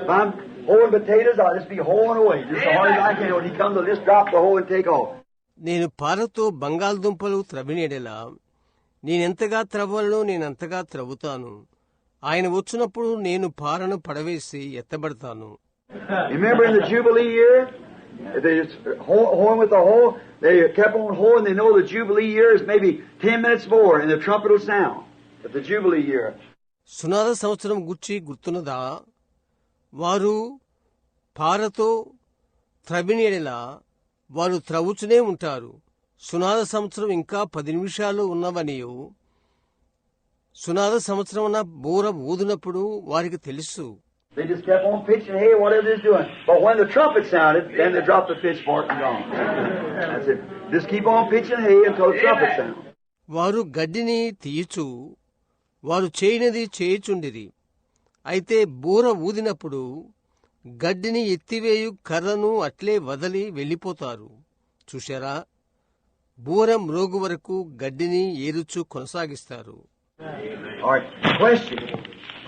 If I'm hoeing potatoes, I'll just be hoeing away. Just as hard as I can. When he comes, I'll just drop the hoe and take off. నేను పారతో బంగాళదుంపలు త్రవ్వినేడలా నేనెంతగా త్రవ్వలను నేనంతగా త్రవ్వుతాను. ఆయన వచ్చినప్పుడు నేను పారను పడవేసి ఎత్తబడతాను. Remember in the Jubilee year, they just hoeing with the hoe. They kept on hoeing. They know the Jubilee year is maybe 10 minutes more, and the trumpet will sound. At the Jubilee year. సునాద సంవత్సరం గుర్చి గుర్తున్నదా? వారు పారతో త్రవ్వినేడలా వారు త్రవ్వుచునే ఉంటారు. సునాద సంవత్సరం ఇంకా 10 నిమిషాలు ఉన్నవనియు సునాద సంవత్సరం బూర ఊదినప్పుడు వారికి తెలుసు. They just kept on pitching hay, whatever they're doing. But when the trumpet sounded, then they dropped the pitchfork and gone. That's it. Just keep on pitching hay until the trumpet sounds. వారు గడ్డిని తీయుచు వారు చేయనిది చేయుచుండిరి. అయితే బూర ఊదినప్పుడు గడ్డిని ఎత్తివేయు కర్రను అట్లే వదలి వెళ్లిపోతారు. చూశారా? బూర మ్రోగు వరకు గడ్డిని ఏరుచు కొనసాగిస్తారు. All right. Question.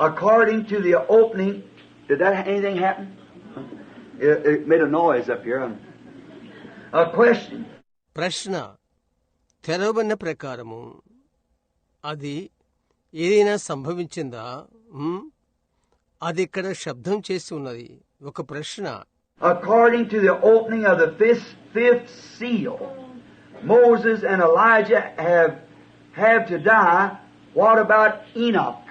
According to the opening, did anything happen? It made a noise up here. A question. ప్రశ్న. తెరవబడిన ప్రకారము అది ఏదైనా సంభవించిందా? అది ఇక్కడ శబ్దం చేసి ఉన్నది. ఒక ప్రశ్న. According to the opening of the fifth seal, Moses and Elijah have to die. What about Enoch?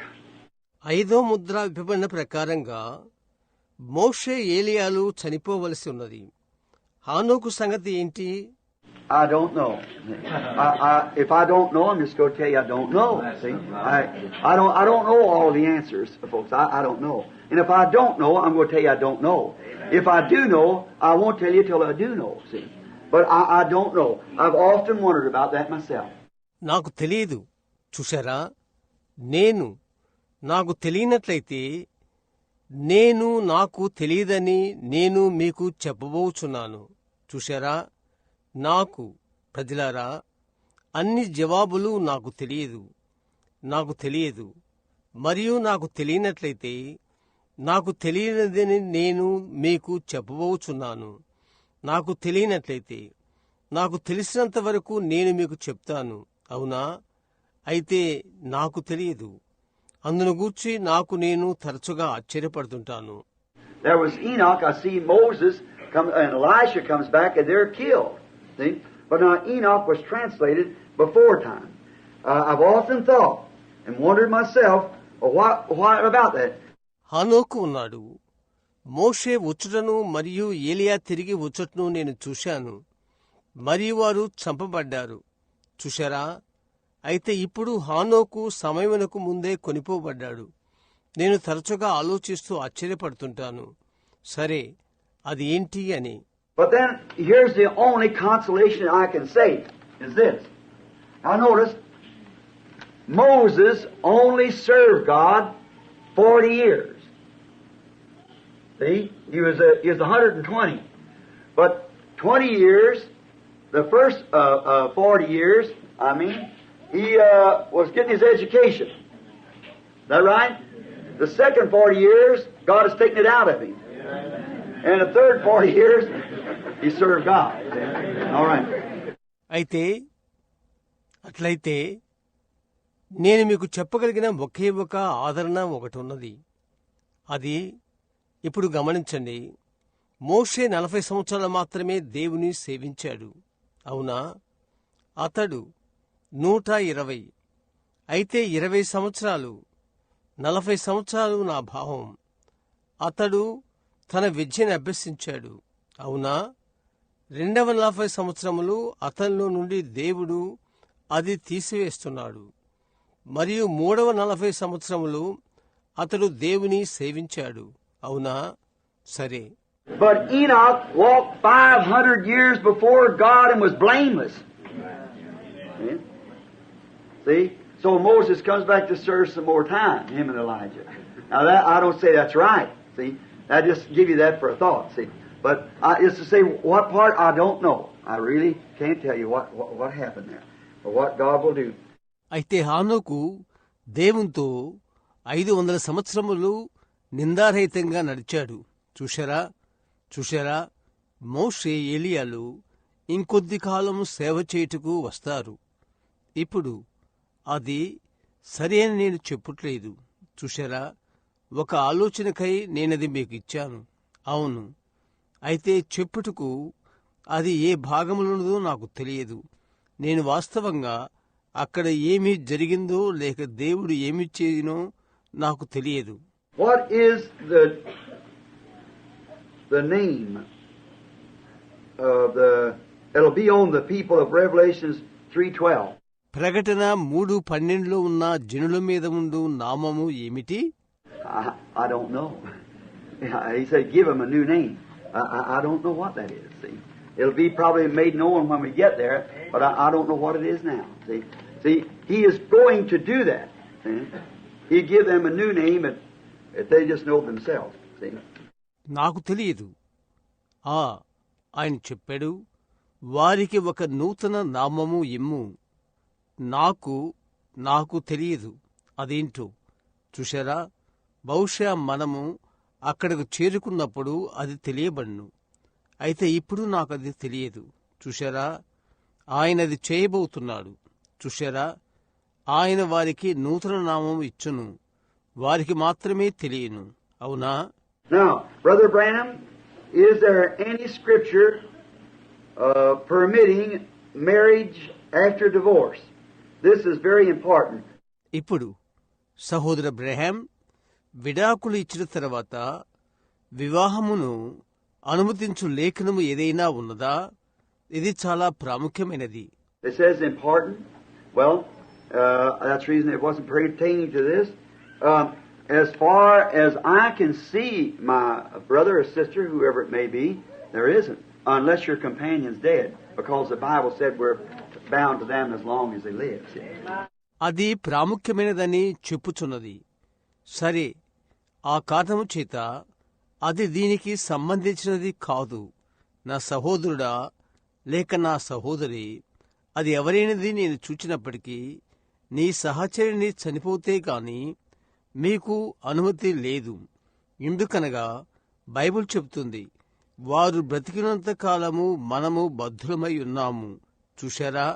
ఐదో ముద్ర విప్పబడిన ప్రకారంగా మోషే ఏలియాలు చనిపోవలసి ఉన్నది. హానోకు సంగతి ఏంటి? I don't know. If I don't know, I'm just going to tell you I don't know. See, I don't know all the answers, folks. I don't know. And if I don't know, I'm going to tell you I don't know. If I do know, I won't tell you till I do know. See, but I don't know. I've often wondered about that myself. నాకు తెలియదు. చూశారా? నాకు తెలియనట్లయితే నాకు తెలియదని నేను మీకు చెప్పబోచున్నాను. చూశారా? నాకు ప్రజలారా అన్ని జవాబులు నాకు తెలియదు మరియు నాకు తెలియనట్లయితే నాకు తెలియనిదని నేను మీకు చెప్పబోచున్నాను. నాకు తెలియనట్లయితే నాకు తెలిసినంత వరకు నేను మీకు చెప్తాను. అవునా? అయితే నాకు తెలియదు. అందును గూర్చి నేను తరచుగా ఆశ్చర్యపడుతుంటాను. There was Enoch. I see Moses come and Elisha comes back and they're killed. See? But now Enoch was translated before time. I've often thought and wondered myself, what about that? హానోకు ఉన్నాడు. మోషే వచ్చుటను మరియు ఏలియా తిరిగి వచ్చుటను నేను చూశాను. మరియు వారు చంపబడ్డారు. చూశారా? అయితే ఇప్పుడు హానోకు సమయమునకు ముందే కొనిపోబడ్డాడు. నేను తరచుగా ఆలోచిస్తూ ఆశ్చర్యపడుతుంటాను. సరే, అది ఏంటి అని. But then here's the only consolation I can say is this. Now notice, Moses only served God 40 years. See, he was 120. But 20 years, the first 40 years, he was getting his education. Is that right? The second 40 years, God has taken it out of him. And the third 40 years, he served God. All right. అట్లయితే నేను మీకు చెప్పగలిగిన ఒకే ఒక ఆదరణ ఒకటి ఉన్నది. అది ఇప్పుడు గమనించండి. మోషే 40 సంవత్సరాలు మాత్రమే దేవుని సేవించాడు. అవునా? అతడు 120. అయితే 20 సంవత్సరాలు 40 సంవత్సరాలు నా భావం. అతడు తన విద్యను అభ్యసించాడు. అవునా? రెండవ 40 సంవత్సరములు అతనిలో నుండి దేవుడు అది తీసివేస్తున్నాడు. మరియు మూడవ 40 సంవత్సరములు అతడు దేవుని సేవించాడు. అవునా? సరే. But Enoch walked 500 years before God and was blameless. See? So Moses comes back to serve some more time, him and Elijah. Now that, I don't say that's right. See? I just give you that for a thought. See? But just to say what part, I don't know. I really can't tell you what happened there. Or what God will do. అయితే హానోకు దేవునితో 500 సంవత్సరములు నిందారహితంగా నడిచాడు. చూశారా చూశారా, మోషే ఏలియాలు ఇంకొద్ది కాలం సేవ చేయుటకు వస్తారు. ఇప్పుడు అది సరి అని నేను చెప్పట్లేదు. చూశారా, ఒక ఆలోచనకై నేనది మీకు ఇచ్చాను. అవును, అయితే చెప్పుటకు అది ఏ భాగంలోనదో నాకు తెలియదు. నేను వాస్తవంగా అక్కడ ఏమి జరిగిందో లేక దేవుడు ఏమి చేయనో నాకు తెలియదు. What is the name of it'll be on the people of Revelations 3:12. ప్రకటన 3:12లో ఉన్న జనుల మీద ఉండు నామము ఏమిటి? I don't know. He said give him a new name. I don't know what that is. See, it'll be probably made known when we get there, but I don't know what it is now. See, he is going to do that. See? He give them a new name if they just know themselves. See? నాకు తెలియదు. ఆయన చెప్పాడు, వారికి ఒక నూతన నామము ఇమ్ము. నాకు తెలియదు అదేంటో. చూశారా, బహుశా మనము అక్కడకు చేరుకున్నప్పుడు అది తెలియబడును. అయితే ఇప్పుడు నాకు అది తెలియదు. చూశారా, ఆయనది చేయబోతున్నాడు. చూశారా, ఆయన వారికి నూతన నామం ఇచ్చును. వారికి మాత్రమే తెలియను. అవునా? Now, Brother Branham, is there any scripture permitting marriage after divorce? This is very important. ఇప్పుడు సహోదర బ్రహాం, విడాకులు ఇచ్చిన తర్వాత వివాహమును అనుమతించు లేఖనము ఏదైనా ఉన్నదా? ఇది చాలా ప్రాముఖ్యమైనది. It says important. Well, that's the reason it wasn't pertaining to this. As far as I can see, my brother or sister, whoever it may be, there isn't, unless your companion's dead, because the Bible said we're bound to them as long as they live. అది ప్రాముఖ్యమైనదని చెప్పుచున్నది. సరే, ఆ కారణము చేత అది దీనికి సంబంధించినది కాదు. నా సహోదరుడా లేక నా సహోదరి, అది ఎవరైనది నేను చూచినప్పటికీ నీ సహచరిని చనిపోతే గాని మీకు అనుమతి లేదు. ఎందుకనగా బైబిల్ చెబుతుంది, వారు బ్రతికినంత కాలము మనము బద్ధులమై ఉన్నాము. చూశారా?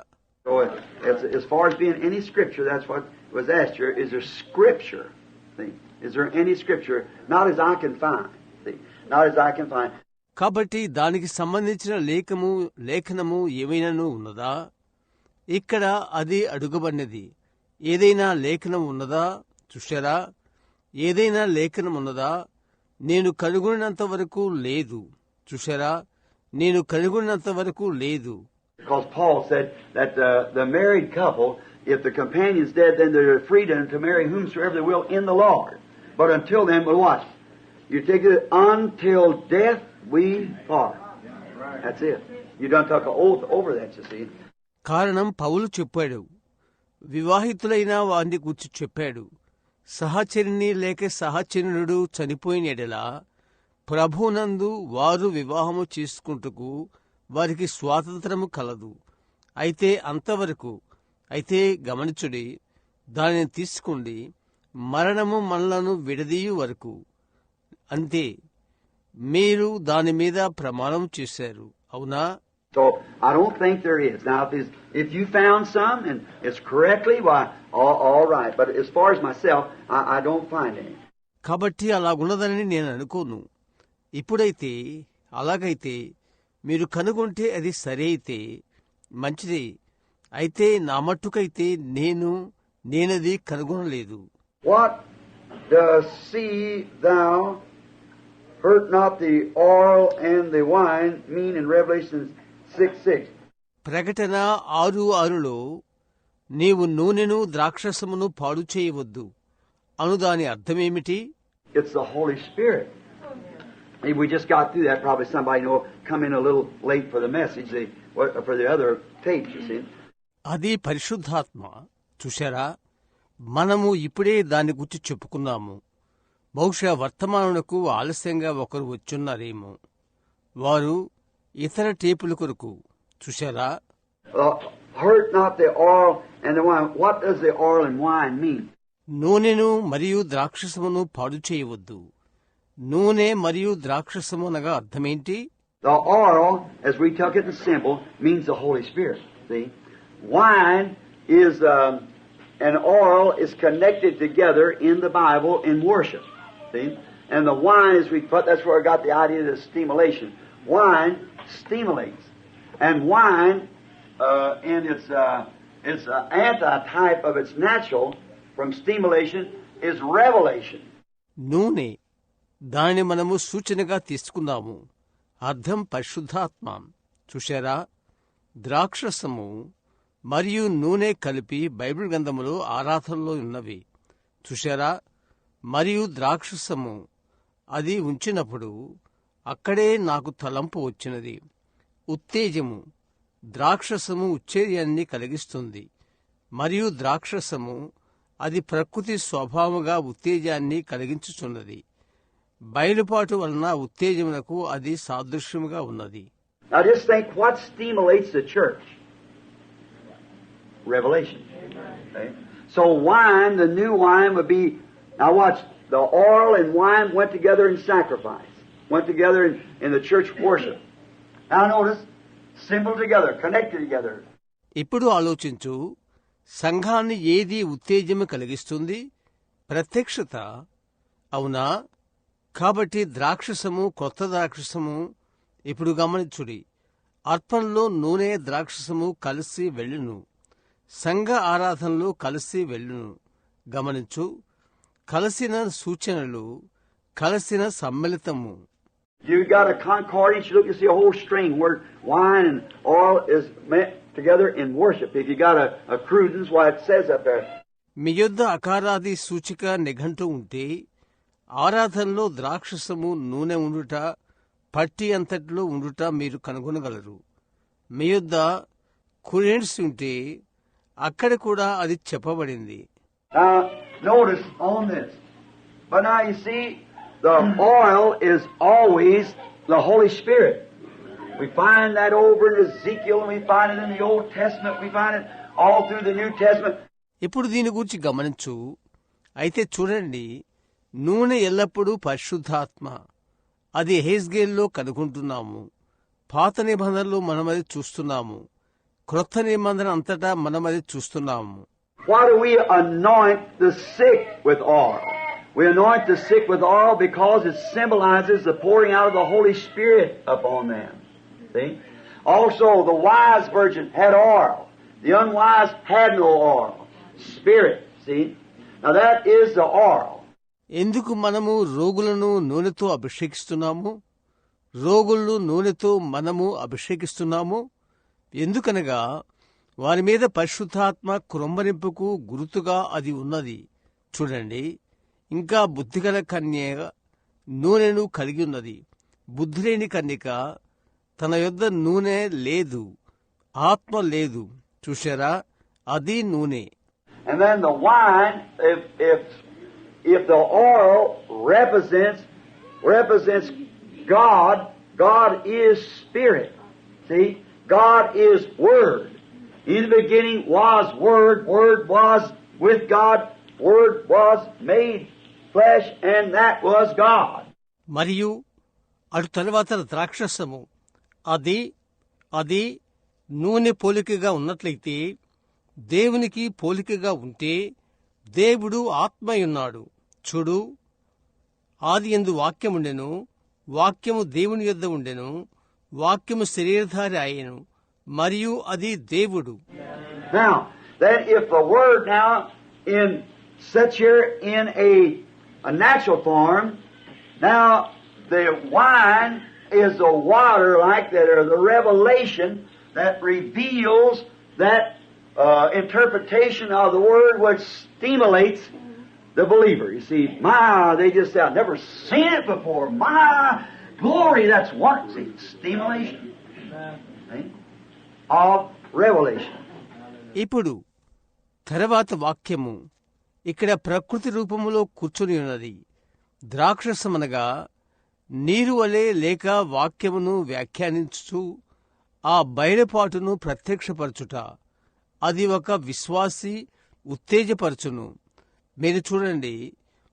So, as far as being any scripture, that's what was asked here. Is there scripture? See? Is there any scripture? Not as I can find. See? Not as I can find. కాబట్టి దానికి సంబంధించిన లేఖనము ఏమైనాను ఉన్నదా? ఇక్కడ అది అడుగబడినది. ఏదైనా లేఖనం ఉన్నదా? చూశారా, ఏదైనా లేఖనం ఉన్నదా? నేను కనుగొనినంత వరకు లేదు. చూశారా, నేను కనుగొనినంత వరకు లేదు. Because Paul said that the married couple, if the companion's dead, then they're free to marry whomsoever they will in the Lord. But until then, we'll watch. You take it, until death we part. That's it. You done took an oath over that, you see. కారణం పౌలు చెప్పాడు, వివాహితులైన వారిని గురించి చెప్పాడు, సహచరిని లేక సహచరుడు చనిపోయిన ఎడల ప్రభునందు వారు వివాహము చేసుకుంటకు వారికి స్వాతంత్రము కలదు. అయితే అంతవరకు, అయితే గమనించుడి, దానిని తీసుకోండి, మరణము మనలను విడదీయు వరకు. అంతే, మీరు దాని మీద ప్రమాణం చేశారు. అవునా? So, I don't think there is. Now, if you found some and it's correctly, why, all right. But as far as myself, I don't find any. కాబట్టి అలాగున్నదని నేను అనుకోను. ఇప్పుడైతే అలాగైతే మీరు కనుగొంటే అది సరి అయితే మంచిది. అయితే నా మట్టుకైతే నేనది కనుగొనలేదు. What does see thou hurt not the oil and the wine mean in Revelation 6:6? ప్రకటన 6:6లో నీవు నూనెను ద్రాక్షసమును పాడు చేయవద్దు అను దాని అర్థమేమిటి? It's the Holy Spirit. We just got through that. Probably somebody come in a little late for the message, for the other tapes, you see. అది పరిశుద్ధాత్మ. చూశారా, మనము ఇప్పుడే దాని గురించి చెప్పుకున్నాము. బహుశా వర్తమానులకు ఆలస్యంగా ఒకరు వచ్చున్నారేమో, వారు ఇతర టేపుల కొరకు. చూశారా? Hurt not the oil and the wine. What does the oil and wine mean? నూనెను మరియు ద్రాక్షసమును పాడు చేయవద్దు. నూనె మరియు ద్రాక్షసము అనగా అర్థమేంటి? The oil, as we took it in symbol, means the Holy Spirit. See? Wine is, and oil is connected together in the Bible in worship. See? And the wine, as we put, that's where I got the idea of the stimulation. Wine stimulates. And wine, in its antitype of its natural, from stimulation, is revelation. నూనె, దానిని మనము సూచనగా తీసుకున్నాము. అర్థం పరిశుద్ధాత్మ. చూశారా? ద్రాక్షసము మరియు నూనె కలిపి బైబిల్ గ్రంథములో ఆరాధనలో ఉన్నవి. చూశారా? మరియు ద్రాక్షసము అది ఉంచినప్పుడు అక్కడే నాకు తలంపు వచ్చినది. ఉత్తేజము. ద్రాక్షసము ఉత్తేజాన్ని కలిగిస్తుంది మరియు ద్రాక్షసము అది ప్రకృతి స్వభావంగా ఉత్తేజాన్ని కలిగించుచున్నది. బయలుపాటు వలన ఉత్తేజమునకు అది సాదృశ్యముగా ఉన్నది. Now just think what stimulates the church. Revelation. Okay? So wine, the new wine would be, now watch, the oil and wine went together in sacrifice, went together in the church worship. Now notice, symbol together, connected together. ఇప్పుడు ఆలోచించు, సంఘాన్ని ఏది ఉత్తేజము కలిగిస్తుంది? ప్రత్యక్షత. అవునా? కాబట్టి ద్రాక్షసము, కొత్త ద్రాక్షసము. ఇప్పుడు గమనించుడి, అర్పణలో నూనె ద్రాక్షసము కలిసి వెళ్ళును, సంఘ ఆరాధనలో కలిసి వెళ్ళును. గమనించు, కలిసిన సూచనలు, కలిసిన సమ్మిళితము. You got a concordance, you look, you see a whole string where wine and oil is met together in worship. If you got a crudence, why it says up there. మీ యొద్ద అకారాది సూచిక నిఘంటు ఉంటే ఆరాధనలో ద్రాక్షసము, నూనె ఉండుట, పట్టి అంతటిలో ఉండుట మీరు కనుగొనగలరు. మీ యొద్ద కురెన్స్ ఉంటే అక్కడ కూడా అది చెప్పబడింది. Now, notice on this. But now you see, the oil is always the Holy Spirit. We find that over in Ezekiel, and we find it in the Old Testament, we find it all through the New Testament. ఇప్పుడు దీని గురించి గమనించు. అయితే చూడండి, నూనె ఎల్లప్పుడూ పరిశుద్ధాత్మ. అది హెజ్కేలులో కనుగొంటున్నాము. పాత నిబంధనలో మనమది చూస్తున్నాము. క్రొత్త నిబంధన అంతటా మనమది చూస్తున్నాము. Why do we anoint the sick with oil? We anoint the sick with oil because it symbolizes the pouring out of the Holy Spirit upon them. See? Also, the wise virgin had oil. The unwise had no oil. Spirit. See? Now that is the oil. ఎందుకు మనము రోగులను నూనెతో అభిషేకిస్తున్నాము? రోగులను నూనెతో మనము అభిషేకిస్తున్నాము. ఎందుకనగా వారి మీద పరిశుద్ధాత్మ క్రొమ్మరింపుకు గుర్తుగా అది ఉన్నది. చూడండి, ఇంకా బుద్ధిగల కన్యక నూనెను కలిగి ఉన్నది. బుద్ధిలేని కన్యక తన యొద్ద నూనె లేదు, ఆత్మ లేదు. చూశారా? అది నూనె. And then the wine, if the oil represents God, God is Spirit. See? God is Word. In the beginning was Word, Word was with God, Word was made flesh, and that was God. మరియు అటు తరువాత ద్రాక్షసము, అది నూనె పోలికగా ఉన్నట్లయితే, దేవునికి పోలికగా ఉంటే దేవుడు ఆత్మయున్నాడు. చూడు, ఆదియందు వాక్యముండెను, వాక్యము దేవుని యొద్ద ఉండెను, వాక్యము శరీరధారి అయ్యెను, మరియు అది దేవుడు. Now, then if the Word now in such here in a natural form, now the wine is the water like that, or the revelation that reveals that interpretation of the Word which stimulates the believer. You see, they just say, I've never seen it before. My glory, that's what, see, stimulation. See? Of revelation. ఇప్పుడు తర్వాత వాక్యము ఇక్కడ ప్రకృతి రూపములో కూర్చుని ఉన్నది. ద్రాక్షసమనగా నీరు వలె లేక వాక్యమును వ్యాఖ్యానించుచు ఆ బయలుపాటును ప్రత్యక్షపరచుట. అది ఒక విశ్వాసి ఉత్తేజపరచును. మీరు చూడండి,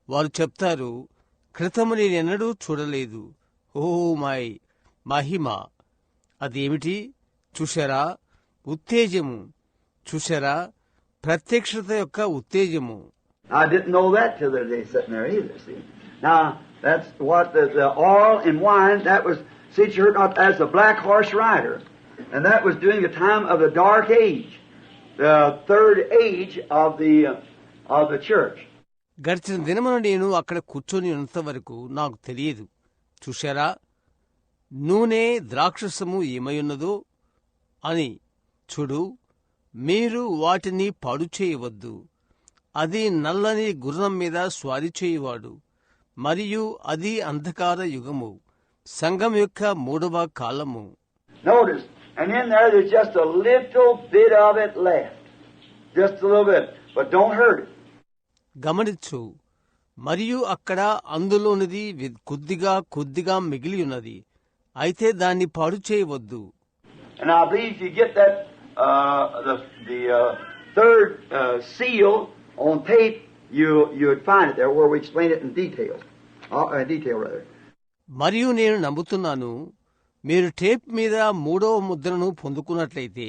వారు చెప్తారు, క్రితము నేనెన్నడూ చూడలేదు. ఓ మై మహిమ! అదేమిటి చూశారా? ఉత్తేజము చూశారా? ప్రత్యక్షత యొక్క ఉత్తేజము. I didn't know that till the day sitting there either, see. Now, that's what the oil and wine, that was, see, you heard not as the black horse rider. And that was during the time of the dark age, the third age of the church. గడిచిన దినమున నేను అక్కడ కూర్చొని ఉన్నంత వరకు నాకు తెలియదు. చూశారా? నూనె ద్రాక్షసము ఏమయున్నదో అని. చూడు, మీరు వాటిని పాడు చేయవద్దు. అది నల్లని గుర్రం మీద స్వారీ చేయువాడు, మరియు అది అంధకార యుగము, సంఘం యొక్క 3వ కాలము. Notice, and in there's just a little bit of it left. Just a little bit, but don't hurt it. గమనించు, మరియు అక్కడ అందులోనిది కొద్దిగా మిగిలి ఉన్నది, అయితే దాన్ని పాడు చేయవద్దు. And I believe if you get that the third seal on tape, you would find it there where we explain it in detail. Detail rather. మరియు నేను నమ్ముతున్నాను, మీరు టేప్ మీద 3వ ముద్రను పొందుకున్నట్లయితే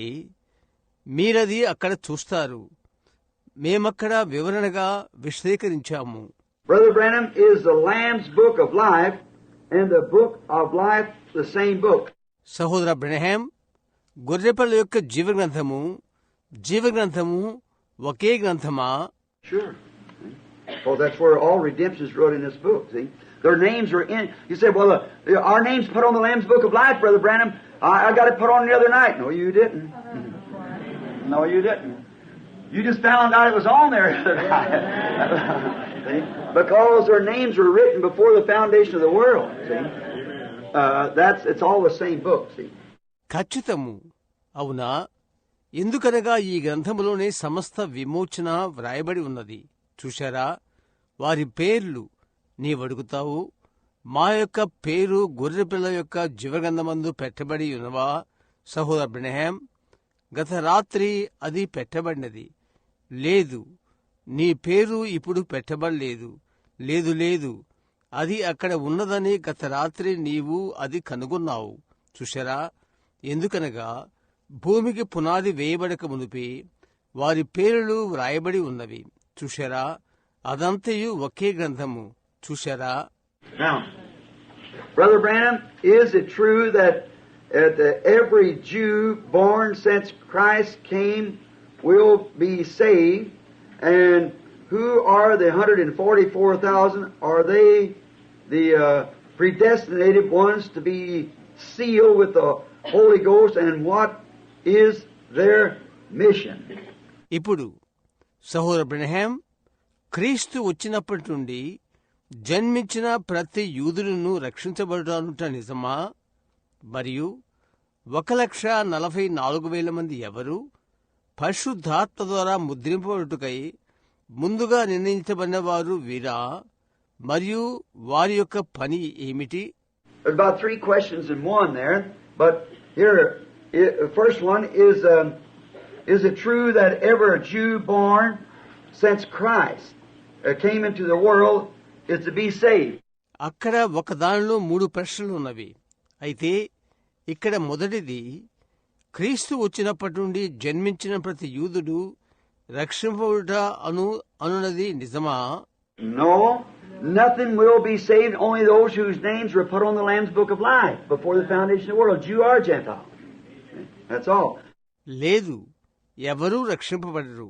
మీరది అక్కడ చూస్తారు. మేమక్కడ వివరణగా విశదీకరించాము. Brother Branham is the Lamb's Book of Life and the Book of Life the same book. సహోదర బ్రహ్యాం, గొర్రెపిల్ల యొక్క జీవగ్రంథము ఒకే గ్రంథమా? Sure. Well, that's where all redemption is wrote in this book, see? Their names are in. You say, well, our names put on the Lamb's Book of Life, Brother Branham. I got it put on the other night. No, you didn't. No, you didn't. You just found out it was on there. See? Because their names were written before the foundation of the world, see? It's all the same book, see? ఖచ్చితము. అవునా? ఎందుకనగా ఈ గ్రంథములోనే సమస్త విమోచన వ్రాయబడి ఉన్నది. చూశారా? వారి పేర్లు నీవడుగుతావు, మా యొక్క పేరు గొర్రెపిల్ల యొక్క జీవగ్రంథమందు పెట్టబడి ఉన్నవా? సహోదర బ్రహ్యాం, గత రాత్రి అది పెట్టబడినది. లేదు, నీ పేరు ఇప్పుడు పెట్టబడలేదు. లేదు, అది అక్కడ ఉన్నదని గత రాత్రి నీవు అది కనుగొన్నావు. చూశారా? ఎందుకనగా భూమికి పునాది వేయబడక మునిపే వారి పేర్లు వ్రాయబడి ఉన్నవి. చూశారా? అదంతయు ఒకే గ్రంథము. చూశారా? Now, Brother Branham, is it true that every Jew born since Christ came will be saved? And who are the 144,000? Are they the predestinated ones to be sealed with the Holy Ghost? And what is their mission? ఇప్పుడు సహోదర బ్రహ్యాం, క్రీస్తు వచ్చినప్పటి నుండి జన్మించిన ప్రతి యూదులను రక్షించబడుట నిజమా? మరియు 1,44,000 మంది ఎవరు పరిశుద్ధాత్మ ద్వారా ముద్రింపబడుటకై ముందుగా నిర్ణయించబడిన వారు వీరా? మరియు వారి యొక్క పని ఏమిటి? There's about 3 questions in one there, but here, first one is it true that ever a Jew born since Christ came into the world is to be saved? అక్కడ ఒక దానిలో 3 ప్రశ్నలు ఉన్నవి. అయితే ఇక్కడ మొదటిది, క్రీస్తు వచ్చినప్పటి నుండి జన్మించిన ప్రతి యూదుడు రక్షింపబడుట అనున్నది నిజమా? No, nothing will be saved, only those whose names were put on the Lamb's Book of Life before the foundation of the world, Jew or Gentile. That's all. లేదు, ఎవరూ రక్షింపబడరు.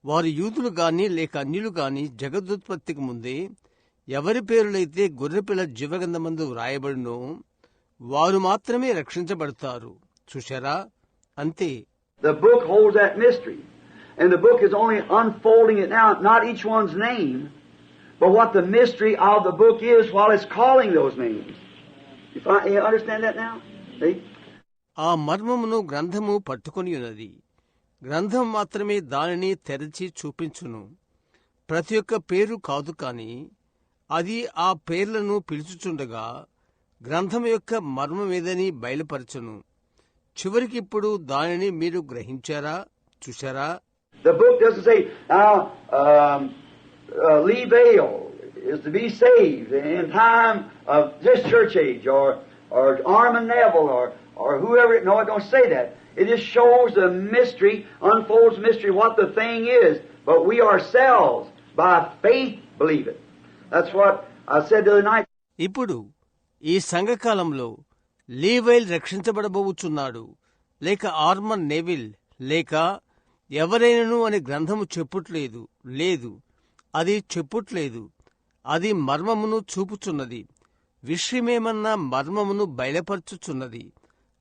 వారు యూదులు గాని లేక అన్యులు గాని జగదుత్పత్తికి ముందే ఎవరి పేరులైతే గొర్రెపిల్ల జీవగ్రంథమందు వ్రాయబడినో వారు మాత్రమే రక్షించబడతారు. చూశారా? అంతే. The book holds that mystery, and the book is only unfolding it now, not each one's name, but what the mystery of the book is while it's calling those names. You understand that now? See? ఆ మర్మమును గ్రంథము పట్టుకొని ఉన్నది. గ్రంథం మాత్రమే దానిని తెరచి చూపించును. ప్రతి ఒక్క పేరు కాదు కాని అది ఆ పేర్లను పిలుచుచుండగా గ్రంథం యొక్క మర్మమేదని బయలుపరచును. చివరికిప్పుడు దానిని మీరు గ్రహించారా? చూశారా? The book doesn't say, now, Levi is to be saved in time of this church age, or Armin Neville, or whoever. No, it don't say that. It just shows the mystery, unfolds the mystery, what the thing is. But we ourselves, by faith, believe it. That's what I said the other night. ఇప్పుడు ఈ సంఘకాలంలో లీవైల్ రక్షించబడబోచున్నాడు, లేక ఆర్మన్ Neville, లేక ఎవరైనను అనే గ్రంథము చెప్పుట్లేదు. లేదు, అది చెప్పుట్లేదు. అది మర్మమును చూపుచున్నది, విషయమేమన్నా మర్మమును బయలుపరచుచున్నది.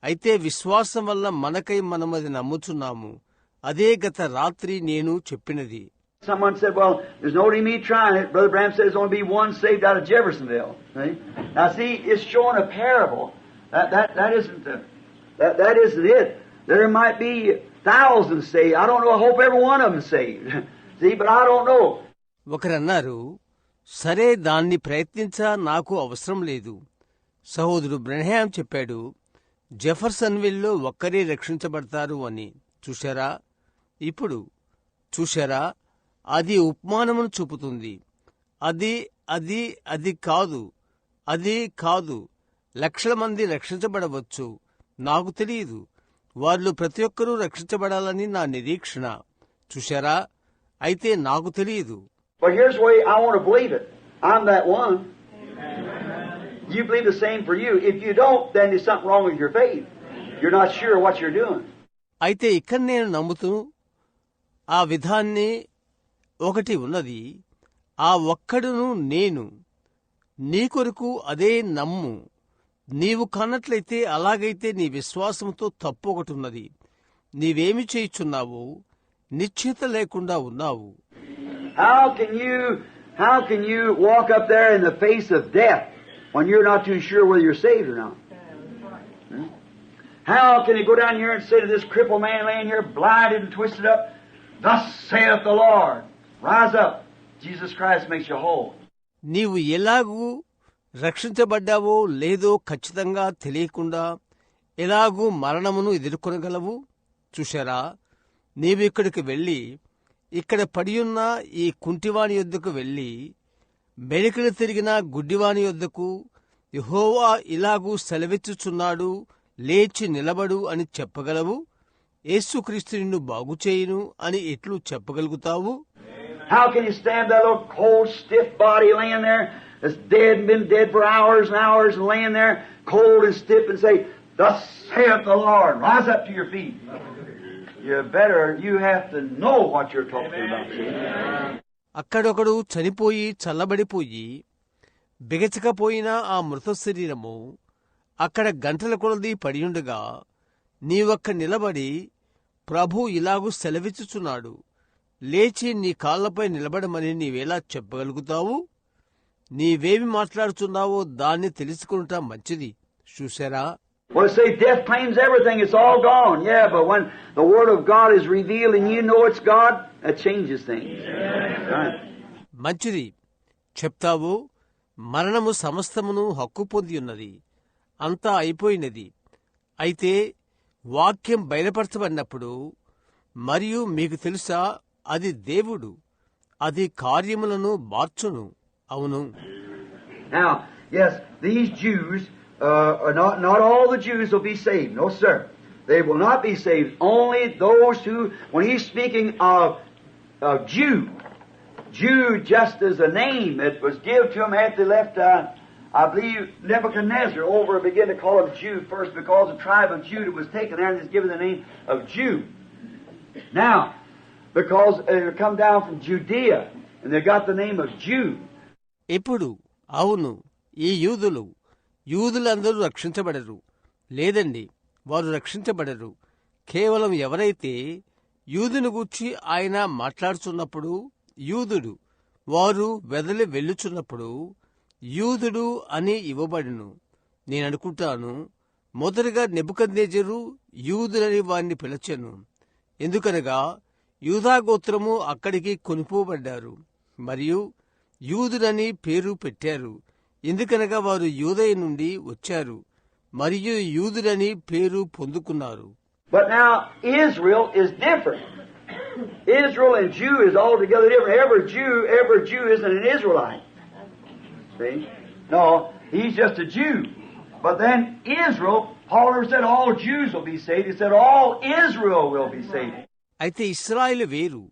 అయితే విశ్వాసం వల్ల మనకై మనమది నమ్ముచున్నాము. అదే గత రాత్రి నేను చెప్పినది. Someone said, well, there's no need me trying it. Brother Branham says there's only be one saved out of Jeffersonville. See? Now see, it's showing a parable. That isn't it. There might be thousands saved. I don't know. I hope every one of them saved. See, but I don't know. ఒకరన్నారు, సరే దాన్ని ప్రయత్నించా, నాకు అవసరం లేదు. సహోదరుడు Branham చెప్పాడు, జెఫర్సన్విల్లో ఒక్కరే రక్షించబడతారు అని. చూశారా? ఇప్పుడు చూశారా? అది ఉపమానమును చూపుతుంది. అది అది అది కాదు, అది కాదు. లక్షల మంది రక్షించబడవచ్చు. నాకు తెలియదు. వాళ్ళు ప్రతి ఒక్కరూ రక్షించబడాలని నా నిరీక్షణ. చూశారా? అయితే నాకు తెలియదు. But here's the way I want to believe it. I'm that one. You believe the same for you. If you don't, then there's something wrong with your faith. You're not sure what you're doing. అయితే ఇక్కడ నేను నమ్ముతూ ఆ విధాన్ని ఒకటి ఉన్నది. ఆ ఒక్కడును నేను. నీ కొరకు అదే నమ్ము. నీవు కన్నట్లయితే, అలాగైతే నీ విశ్వాసంతో తప్పు ఒకటి ఉన్నది. నీవేమి చేయుచున్నావు? నిశ్చిత లేకుండా ఉన్నావు. How can you walk up there in the face of death when you're not too sure whether you're saved or not? How can you go down here and say to this crippled man laying here, blinded and twisted up, thus saith the Lord, rise up, Jesus Christ makes you whole. నీవు ఎలాగూ రక్షించబడ్డావో లేదో ఖచ్చితంగా తెలియకుండా ఎలాగూ మరణమును ఎదుర్కొనగలవు? చూశారా? నీవు ఇక్కడికి వెళ్ళి, ఇక్కడ పడియున్న ఈ కుంటివాని యొద్దకు వెళ్ళి, మెలికలు తిరిగిన గుడ్డివాని యొద్దకు, యెహోవా ఇలాగూ సెలవిచ్చుచున్నాడు, లేచి నిలబడు అని చెప్పగలవు? యేసుక్రీస్తు నిన్ను బాగుచేయును అని ఎట్లు చెప్పగలుగుతావు? How can you stand that little cold, stiff body laying there that's dead and been dead for hours and hours and laying there cold and stiff and say, thus saith the Lord, rise up to your feet? You have to know what you're talking about. అక్కడొకడు చనిపోయి చల్లబడిపోయి బిగచకపోయిన ఆ మృత శరీరము అక్కడ గంటల కొలది పడియుండగా నీవక్క నిలబడి, ప్రభు ఇలాగూ సెలవిచ్చుచున్నాడు, లేచి నీ కాళ్లపై నిలబడమని నీవేలా చెప్పగలుగుతావు? నీవేమి మాట్లాడుతున్నావో దాన్ని తెలుసుకుంటా మంచిది. చూశారా? Well, say death claims everything. It's all gone. Yeah, but when the Word of God is revealed and you know it's God, that changes things. Right. మంచిది చెప్తావు. మరణము సమస్తమును హక్కు పొంది ఉన్నది, అంతా అయిపోయినది. అయితే వాక్యం బయలుపరచబడినప్పుడు, మరియు మీకు తెలుసా, అది దేవుడు, అది కార్యములను మార్చును. అవును. Now, yes, these Jews, not all the Jews will be saved. No, sir. They will not be saved. Only those who, when he's speaking of Jew just as a name that was given to him after they left, I believe Nebuchadnezzar over began to call him Jew first because the tribe of Judah was taken there and is given the name of Jew. Now, because they come down from Judea and they got the name of Jew. ఇప్పుడు అవును, ఈ యూదులందరూ రక్షించబడరు. లేదండి, వారు రక్షించబడరు. కేవలం ఎవరైతే యూదుని గూర్చి ఆయన మాట్లాడుచున్నప్పుడు యూదుడు, వారు వెదలి వెళ్ళుచున్నప్పుడు యూదుడు అని ఇవ్వబడును. నేననుకుంటాను, మొదటగా నెబుకద్నెజరు యూదులని వారిని పిలిచెను. ఎందుకనగా యూదాగోత్రము అక్కడికి కొనుపోబడ్డారు మరియు యూదులని పేరు పెట్టారు. ఎందుకనగా వారు యూదయ నుండి వచ్చారు మరియు యూదులని పేరు పొందుకున్నారు. But now Israel is different. Israel and Jew is altogether different. Every Jew isn't an Israelite. See? No, he's just a Jew. But then Israel, Paul never said all Jews will be saved. He said all Israel will be saved. అయితే ఇశ్రాయేలు వేరు,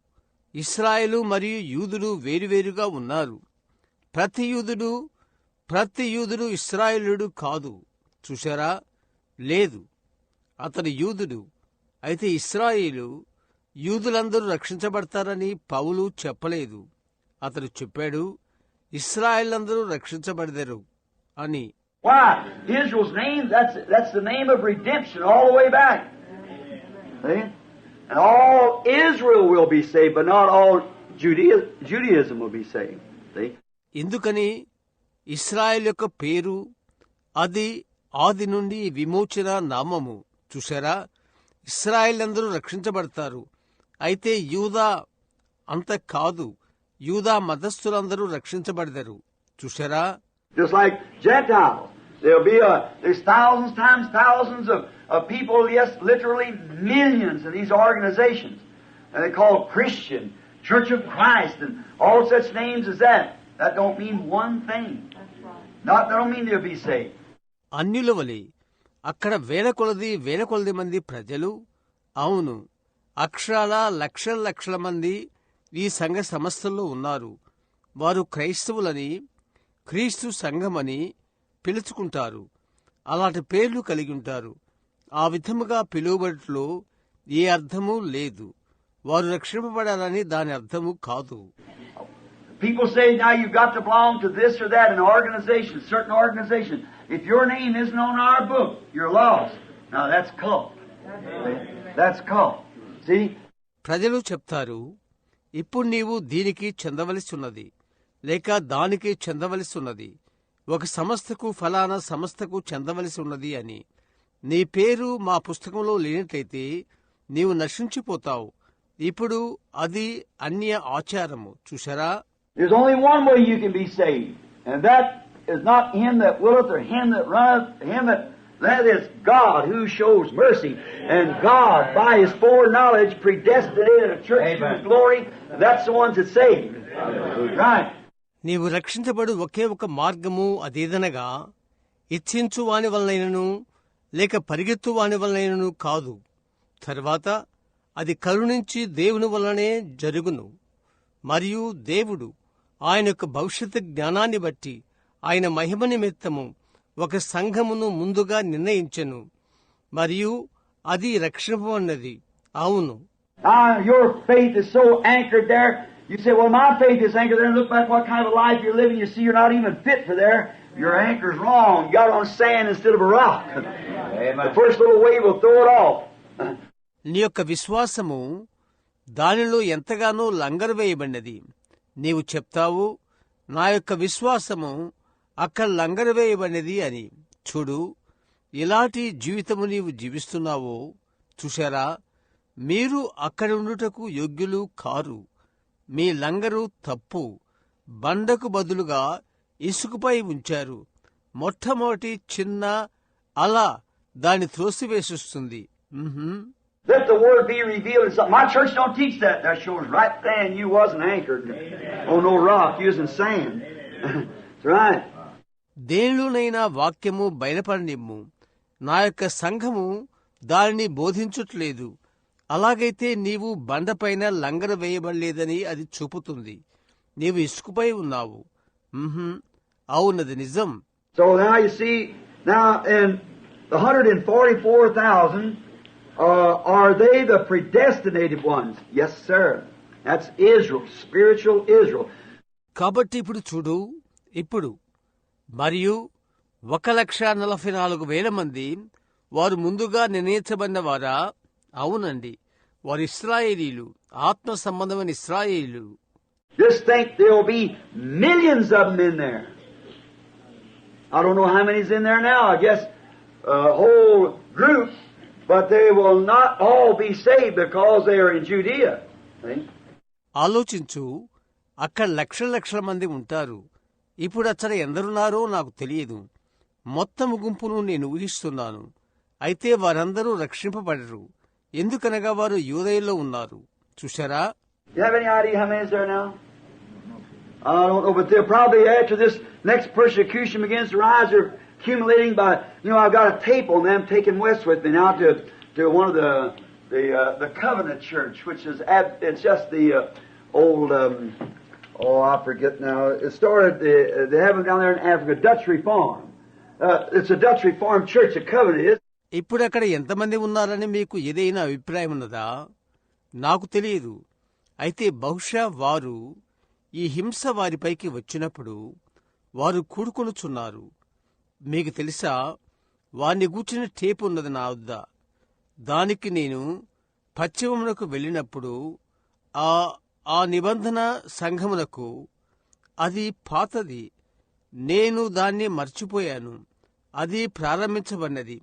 ఇశ్రాయేలు మరియు యూదులు వేరువేరుగా ఉన్నారు. ప్రతి యూదుడు ఇశ్రాయేలుడు కాదు. చూశారా? లేదు, అతడు యూదుడు. అయితే ఇశ్రాయేలు యూదులందరూ రక్షించబడతారని పౌలు చెప్పలేదు. అతడు చెప్పాడు ఇశ్రాయేలందరూ రక్షించబడతారు అని. Why? Israel's name, that's the name of redemption all the way back. See? And all Israel will be saved, but not all Judaism will be saved. See? ఎందుకని ఇశ్రాయేల్ యొక్క పేరు అది ఆది నుండి విమోచన నామము. చూశారా? ఇశ్రాయేల్ అందరూ రక్షించబడతారు. అయితే యూదా అంత కాదు, యూదా మతస్థులందరూ రక్షించబడతారు. చూశారా? Just like Gentiles. There's thousands times thousands of people, yes, literally millions in these organizations. And they're called Christian, Church of Christ, and all such names as that. That don't mean one thing. That don't mean they'll be saved. అన్యుల వలె అక్కడ వేల కొలది మంది ప్రజలు, అవును, అక్షరాల లక్షల మంది ఈ సంఘ సంస్థల్లో ఉన్నారు. వారు క్రైస్తవులని, క్రీస్తు సంఘమని పిలుచుకుంటారు. అలాంటి పేర్లు కలిగి ఉంటారు. ఆ విధముగా పిలువబడట్లో ఏ అర్థమూ లేదు. వారు రక్షింపబడాలని దాని అర్థము కాదు. People say now you've got to belong to this or that, an organization, certain organization. If your name isn't on our book, you're lost. Now that's cult. That's cult. See? ప్రజలు చెప్తారు, ఇప్పుడు నీవు దీనికి చెందవలసి ఉన్నది, లేక దానికి చెందవలసి ఉన్నది, ఒక సంస్థకు ఫలానా సంస్థకు చెందవలసి ఉన్నది అని. నీ పేరు మా పుస్తకంలో లేనట్లయితే నీవు నశించిపోతావు. ఇప్పుడు అది అన్య ఆచారము. చూశారా? There's only one way you can be saved, and that is not him that willeth or him that runneth, that is God who shows mercy. And God, by His foreknowledge, predestinated a church to His glory. That's the ones that saved. Right. నీవు రక్షించబడు ఒకే ఒక మార్గము అదేదనగా ఇచ్చించు వాని వలనైనను లేక పరిగెత్తు వాని వలనైనను కాదు. తర్వాత అది కరుణించి దేవుని వలనే జరుగును. మరియు దేవుడు ఆయన యొక్క భవిష్యత్తు జ్ఞానాన్ని బట్టి ఆయన మహిమ నిమిత్తము ఒక సంఘమును ముందుగా నిర్ణయించెను. మరియు అది రక్షింపబడినది. అవును. Your faith is so anchored there. You say, well, my faith is anchored there, and look back what kind of a life you're living. You see you're not even fit for there. Your anchor's wrong. You got it on sand instead of a rock. The first little wave will throw it off. నీ యొక్క విశ్వాసము దానిలో ఎంతగానో లంగరు వేయబడినది. నీవు చెప్తావు, నా యొక్క విశ్వాసము అక్కడ లంగరు వేయబడినది అని. చూడు, ఇలాంటి జీవితము నీవు జీవిస్తున్నావో. చూశారా? మీరు అక్కడ ఉండుటకు యోగ్యులు కారు. మీ లంగరు తప్పు. బండకు బదులుగా ఇసుకపై ఉంచారు. మొట్టమొదటి చిన్న అల దాన్ని త్రోసివేసిస్తుంది. Let the word be revealed. My church don't teach that. That shows right then you wasn't anchored on no rock. You was in sand. That's right. దేనిలోనైనా వాక్యము బయలుపడనిమ్ము. నా యొక్క సంఘము దానిని బోధించట్లేదు. అలాగైతే నీవు బండపైన లంగర వేయబడలేదని అది చూపుతుంది. నీవు ఇసుకపై ఉన్నావు. అవునది నిజం. So now you see, now in the 144,000, are they the predestinated ones? Yes, sir. That's Israel, spiritual Israel. కాబట్టి ఇప్పుడు చూడు, ఇప్పుడు మరియు 1,44,000 మంది వారు ముందుగా నిర్ణయించబడిన వారా? అవునండి, వారు ఇశ్రాయేలీలు, ఆత్మ సంబంధమైన ఇశ్రాయేలీలు. Just think there'll be millions of them in there. I don't know how many's in there now. I guess a whole group, but they will not all be saved because they are in Judea. See? ఆలోచించు, అక్కడ లక్షల మంది ఉంటారు. ఇప్పుడు అక్కడ ఎందరున్నారో నాకు తెలియదు. మొత్తం గుంపును నేను ఊహిస్తున్నాను. అయితే వారందరూ రక్షింపబడరు, ఎందుకనగా వారు యూదయలో ఉన్నారు. చూశారా? You have any idea how many is there now? I don't know, but they'll probably, after this next persecution begins to rise, they're accumulating by, I've got a tape on them taken west with me now to one of the Covenant Church, which is, it's just the old, I forget now, it started, they have them down there in Africa, Dutch Reform. It's a Dutch Reformed church, the Covenant is. ఇప్పుడు అక్కడ ఎంతమంది ఉన్నారని మీకు ఏదైనా అభిప్రాయం ఉన్నదా? నాకు తెలియదు. అయితే బహుశా వారు ఈ హింస వారిపైకి వచ్చినప్పుడు వారు కూడుకొనుచున్నారు. మీకు తెలుసా, వారిని గూర్చిన టేపు ఉన్నది నా వద్ద. దానికి నేను పశ్చిమమునకు వెళ్ళినప్పుడు ఆ నిబంధన సంఘమునకు అది పాతది. నేను దాన్ని మర్చిపోయాను. అది ప్రారంభించబడినది.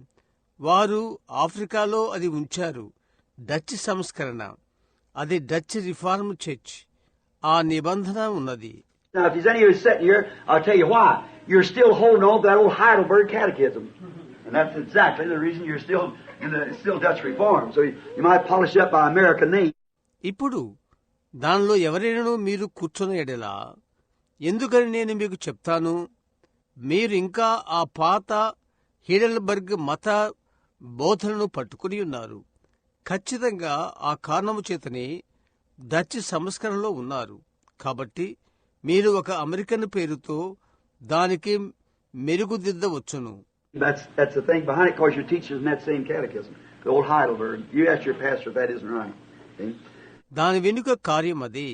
వారు ఆఫ్రికాలో అది ఉంచారు. డచ్ సంస్కరణ, అది డచ్ రిఫార్మ్ చర్చ్. ఆ నిబంధన ఉన్నది. Now, if there's any of you sitting here, I'll tell you why. You're still holding on to that old Heidelberg Catechism. And that's exactly the reason you're still Dutch Reformed. So you might polish up by American name. ఇప్పుడు దానిలో ఎవరైనా మీరు కూర్చున్న ఎడలా, ఎందుకని నేను మీకు చెప్తాను, మీరు ఇంకా ఆ పాత హీడెల్బర్గ్ మత బోధనను పట్టుకుని ఉన్నారు. ఖచ్చితంగా ఆ కారణము చేతనే డచ్ సంస్కరణలో ఉన్నారు. కాబట్టి మీరు ఒక అమెరికన్ పేరుతో దానికి మెరుగుదిద్దవచ్చును. That's the thing behind it, because your teachers in that same catechism, the old Heidelberg. You ask your pastor if that isn't right. See? దాని వెనుక కార్యం అదే.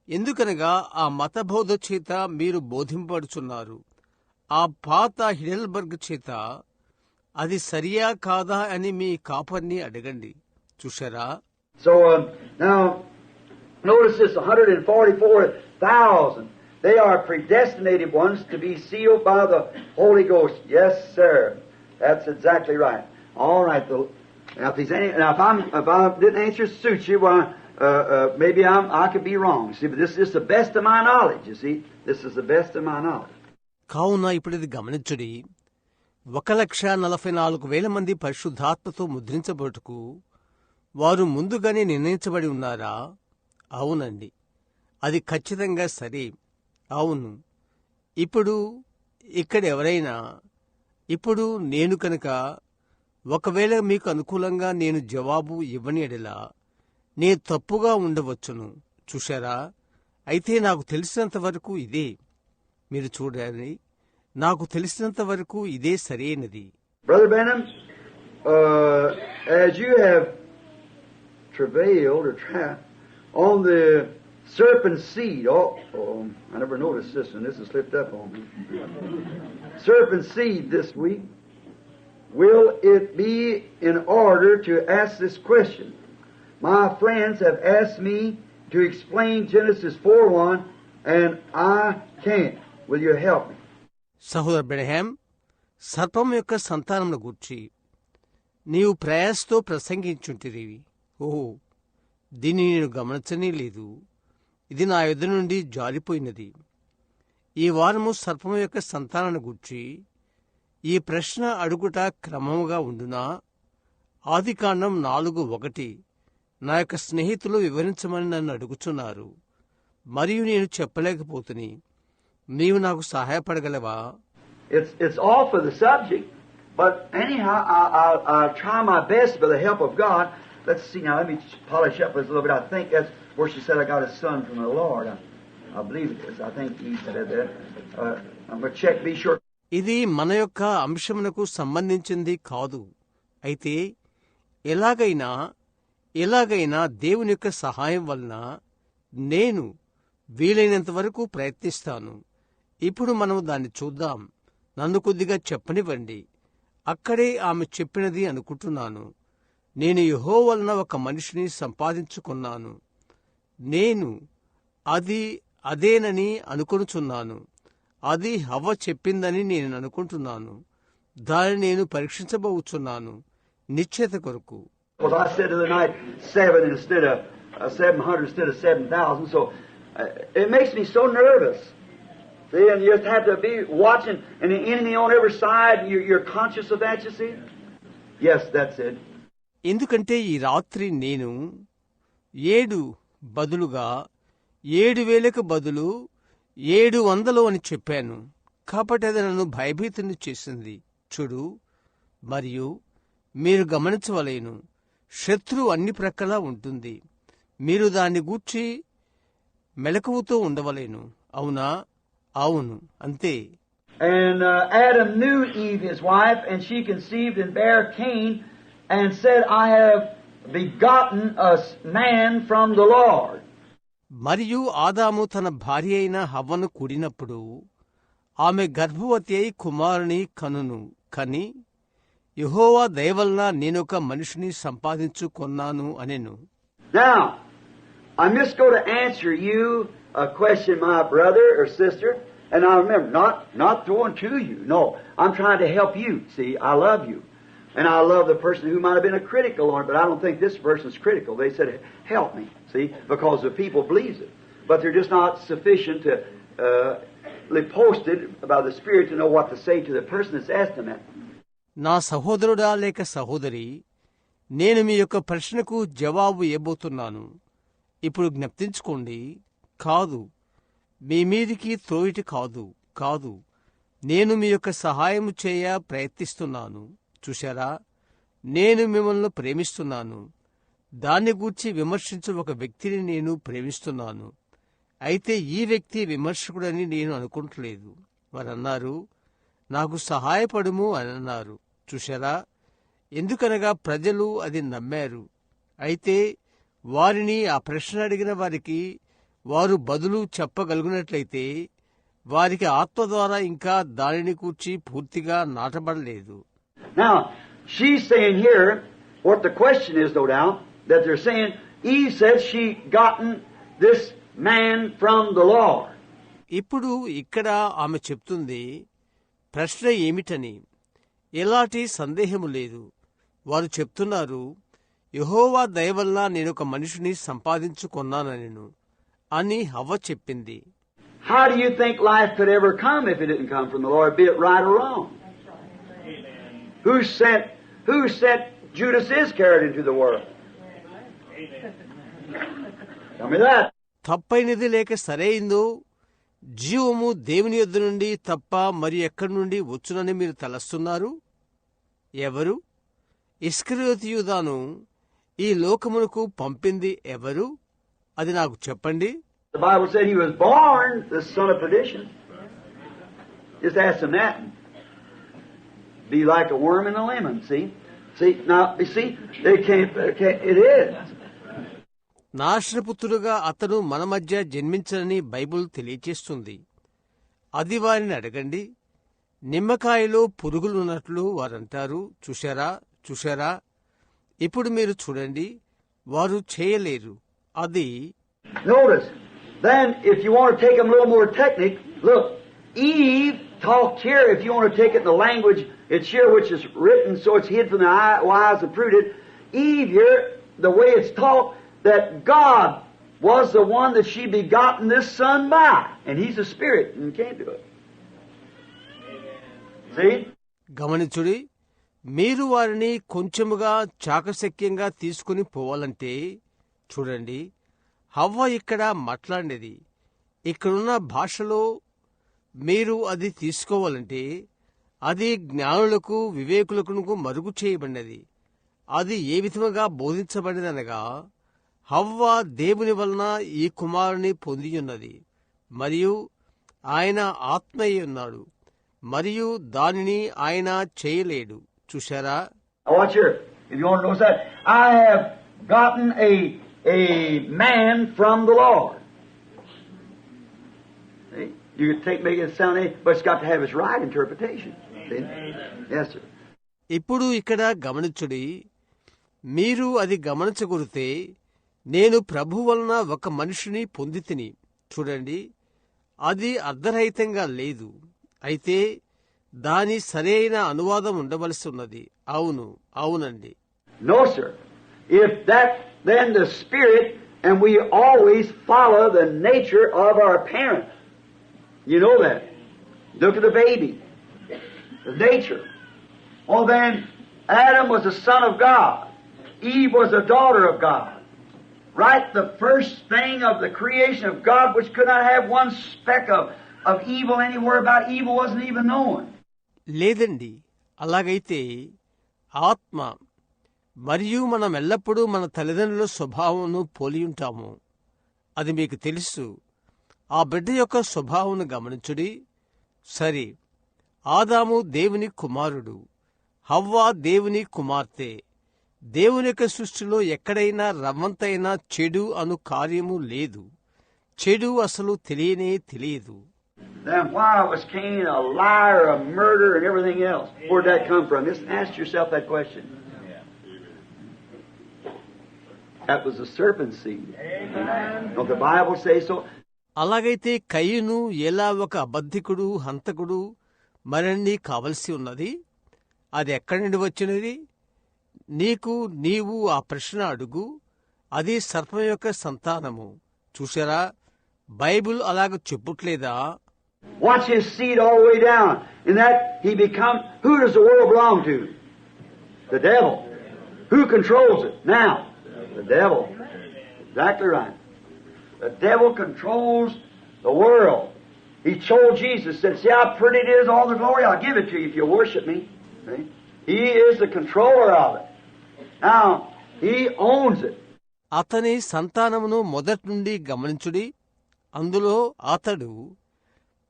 ఎందుకనగా ఆ మతబోధ చేత మీరు బోధింపబడుచున్నారు. ఆ పాత హిడెల్బర్గ్ చేత అది సరియా కాదా అని మీ కాపర్ని అడగండి. చూశారా? So now notice this: 144,000. They are predestinated ones to be sealed by the Holy Ghost. Yes, sir. That's exactly right. All right. Now, if I didn't answer suit you, well, maybe I could be wrong. See, but this is the best of my knowledge. You see, this is the best of my knowledge. కావున ఇప్పుడు ఇది గమనించుడి. 1,44,000 మంది పరిశుద్ధాత్మతో ముద్రించబడుటకు వారు ముందుగానే నిర్ణయించబడి ఉన్నారా? అవునండి, అది ఖచ్చితంగా సరే. అవును. ఇప్పుడు ఇక్కడ ఎవరైనా, ఇప్పుడు నేను కనుక ఒకవేళ మీకు అనుకూలంగా నేను జవాబు ఇవ్వని ఎడలా నేను తప్పుగా ఉండవచ్చును. చూశారా? అయితే నాకు తెలిసినంత వరకు ఇదే. మీరు చూడండి, నాకు తెలిసినంత వరకు ఇదే సరైనది. Brother Benham, as you have travailed or on the serpent seed. I never noticed this one. This has slipped up on me. Serpent seed this week. Will it be in order to ask this question? My friends have asked me to explain Genesis 4:1, and I can't. Will you help me? సహోదర బ్రహ్యాం, సర్పం యొక్క సంతానమును గూర్చి నీవు ప్రయాసతో ప్రసంగించుంటివి. ఓహో, దీన్ని నేను గమనించనే లేదు. ఇది నా యొద్ద నుండి జారిపోయినది. ఈ వారము సర్పము యొక్క సంతానాన్ని గూర్చి ఈ ప్రశ్న అడుగుట క్రమముగా ఉండునా? ఆదికాండం 4:1 నా యొక్క స్నేహితులు వివరించమని నన్ను అడుగుచున్నారు, మరియు నేను చెప్పలేకపోతుని. నీవు నాకు సహాయపడగలవా? It's off of the subject, but anyhow, I'll try my best by the help of God. Let's see now. Let me polish up this a little bit. I think that's where she said I got a son from the Lord. I believe it is. I think he said that. I'm going to check, be sure. ఇది మన యొక్క అంశమునకు సంబంధించింది కాదు. అయితే ఎలాగైనా దేవుని యొక్క సహాయం వలన నేను వీలైనంత వరకు ప్రయత్నిస్తాను. ఇప్పుడు మనము దాన్ని చూద్దాం. నన్ను కొద్దిగా చెప్పనివ్వండి. అక్కడే ఆమె చెప్పినది అనుకుంటున్నాను. నేను యెహోవా వలన ఒక మనిషిని సంపాదించుకున్నాను. నేను అదేనని అనుకొనుచున్నాను. అది హవ్వ చెప్పిందని నేను అనుకుంటున్నాను. దాన్ని నేను పరీక్షించబోచున్నాను నిశ్చయత కొరకు. Well, I said the other night 700 instead of 7,000, so it makes me so nervous. See, and you just have to be watching, and the enemy on every side, you're conscious of that, you see? Yes, that's it. ఎందుకంటే ఈ రాత్రి నేను 7 బదులుగా 7,000కు బదులు 700 అని చెప్పాను. కాబట్టి అది నన్ను భయభీతుని చేసింది. చూడు, మరియు మీరు గమనించవలేను, శత్రువు అన్ని ప్రక్కలా ఉంటుంది. మీరు దాన్ని గూర్చి మెలకువతో ఉండవలేను. అవునా? అవును, అంతే. And Adam knew Eve, his wife, and she conceived and bare Cain, and said, I have begotten a man from the Lord. మరియు ఆదాము తన భార్య అయిన హవ్వను కూడినప్పుడు ఆమె గర్భవతి అయి కుమారుని కనును. కని యెహోవా దయవలన నేనొక మనిషిని సంపాదించుకొన్నాను అనెను. Now, I'm just going to answer you a question, my brother or sister, and I remember, not throwing to you. No, I'm trying to help you. See, I love you. And I love the person who might have been a critical on it, but I don't think this person's critical. They said, help me, see, because the people believes it. But they're just not sufficient to posted by the Spirit to know what to say to the person that's asking that. నా సహోదరుడా లేక సహోదరి, నేను మీ యొక్క ప్రశ్నకు జవాబు ఇవ్వబోతున్నాను. ఇప్పుడు జ్ఞప్తించుకోండి, కాదు, మీ మీదికి త్రోయిటి కాదు, నేను మీ యొక్క సహాయము చేయ ప్రయత్నిస్తున్నాను. చూశారా, నేను మిమ్మల్ని ప్రేమిస్తున్నాను. దాన్ని గూర్చి విమర్శించు ఒక వ్యక్తిని నేను ప్రేమిస్తున్నాను. అయితే ఈ వ్యక్తి విమర్శకుడని నేను అనుకుంటలేదు. వారన్నారు, నాకు సహాయపడుము అని అన్నారు. చూశారా, ఎందుకనగా ప్రజలు అది నమ్మారు. అయితే వారిని ఆ ప్రశ్న అడిగిన వారికి వారు బదులు చెప్పగలిగినట్లయితే వారికి ఆత్మ ద్వారా ఇంకా దానిని కూర్చి పూర్తిగా నాటబడలేదు. Now, she's saying here, what the question is, no doubt, that they're saying, Eve said she gotten this man from the Lord. ఇప్పుడు ఇక్కడ ఆమె చెప్తుంది, ప్రశ్న ఏమిటని. ఎలాంటి సందేహము లేదు. వారు చెప్తున్నారు, యెహోవా దయవల్ల నేనొక మనిషిని సంపాదించుకొన్నానెను అని హవ్వ చెప్పింది. How do you think life could ever come if it didn't come from the Lord, be it right or wrong? Who sent Judas Iscariot into the world? Tell me that. తప్పైనది లేక సరైందో, జీవము దేవుని యొద్ద నుండి తప్ప మరి ఎక్కడి నుండి వచ్చునని మీరు తలస్తున్నారు? ఎవరు? ఇస్కరియోతు యూదాను ఈ లోకమునకు పంపింది ఎవరు? అది నాకు చెప్పండి. The Bible said he was born the son of perdition. Just ask him that. Be like a worm in a lemon, see? Now, you see, it is. నాశనపుత్రుడుగా అతను మన మధ్య జన్మించనని బైబుల్ తెలియచేస్తుంది. అది వారిని అడగండి. నిమ్మకాయలో పురుగులున్నట్లు వారంటారు. చూశారా? ఇప్పుడు మీరు చూడండి, వారు చేయలేరు. అది Notice, then if you want to take them a little more technical, look, Eve talked here, if you want to take it in the language, it's here which is written so it's hid from the wise and prudent. Eve here, the way it's taught, that God was the one that she begotten this son by, and he's a spirit and can't do it. See? గమనించుడి, మీరు వారిని కొంచెముగా చాకశక్యంగా తీసుకుని పోవాలంటే చూడండి, హవ్వ ఇక్కడ మాట్లాడేది. ఇక్కడున్న భాషలో మీరు అది తీసుకోవాలంటే అది జ్ఞానులకు వివేకులకు మరుగు చేయబడినది. అది ఏ విధముగా బోధించబడినదనగా, హవ్వ దేవుని వలన ఈ కుమారుని పొందియున్నది, మరియు ఆయన ఆత్మయ్య ఉన్నాడు, మరియు దానిని ఆయన చేయలేడు. చూశారా? Watch here. If you want to know that, I have gotten a man from the Lord. See? You can make it sound, but it's got to have its right interpretation. See? Yes, sir. ఇప్పుడు ఇక్కడ గమనించుడి. మీరు అది గమనించగలిగితే, నేను ప్రభు వలన ఒక మనిషిని పొందితిని. చూడండి, అది అర్ధరహితంగా లేదు. అయితే దాని సరైన అనువాదం ఉండవలసి ఉన్నది. అవునండి. No, sir. If that, then the Spirit, and we always follow the nature of our parents. You know that. Look at the baby. The nature. Oh, then Adam was a son of God. Eve was a daughter of God. right the first thing of the creation of God, which could not have one speck of evil anywhere about evil wasn't even known. లేదండి, అలాగైతే ఆత్మ మరియు మనం ఎల్లప్పుడూ మన తల్లిదండ్రుల స్వభావంను పోలి ఉంటాము. అది మీకు తెలుసు. ఆ బిడ్డ యొక్క స్వభావం గమనించుడి. సరే, ఆదాము దేవుని కుమారుడు, హవ్వ దేవుని కుమార్తె. దేవుని యొక్క సృష్టిలో ఎక్కడైనా రవ్వంతైనా చెడు అను కార్యము లేదు. చెడు అసలు తెలియనే తెలియదు. Then why was Cain a liar, a murderer, and everything else? Where'd that come from? Just ask yourself that question. That was the serpent seed. Don't the Bible say so? అలాగైతే కయ్యూను ఎలా ఒక అబద్ధికుడు, హంతకుడు మరన్నీ కావలసి ఉన్నది? అది ఎక్కడి నుండి వచ్చినది? నీవు ఆ ప్రశ్న అడుగు. అది సర్పం యొక్క సంతానము. చూశారా, బైబిల్ అలాగ చెప్పుట్లేదా? Watch his seed all the way down. In that he becomes, who does the world belong to? The devil. Who controls it now? The devil. Exactly right. The devil controls the world. He told Jesus, said, see how pretty it is, all the glory, I'll give it to you if you worship me. See? He is the controller of it. Now, he owns it. అతని సంతానమును మొదటి నుండి గమనించుడి. అందులో అతడు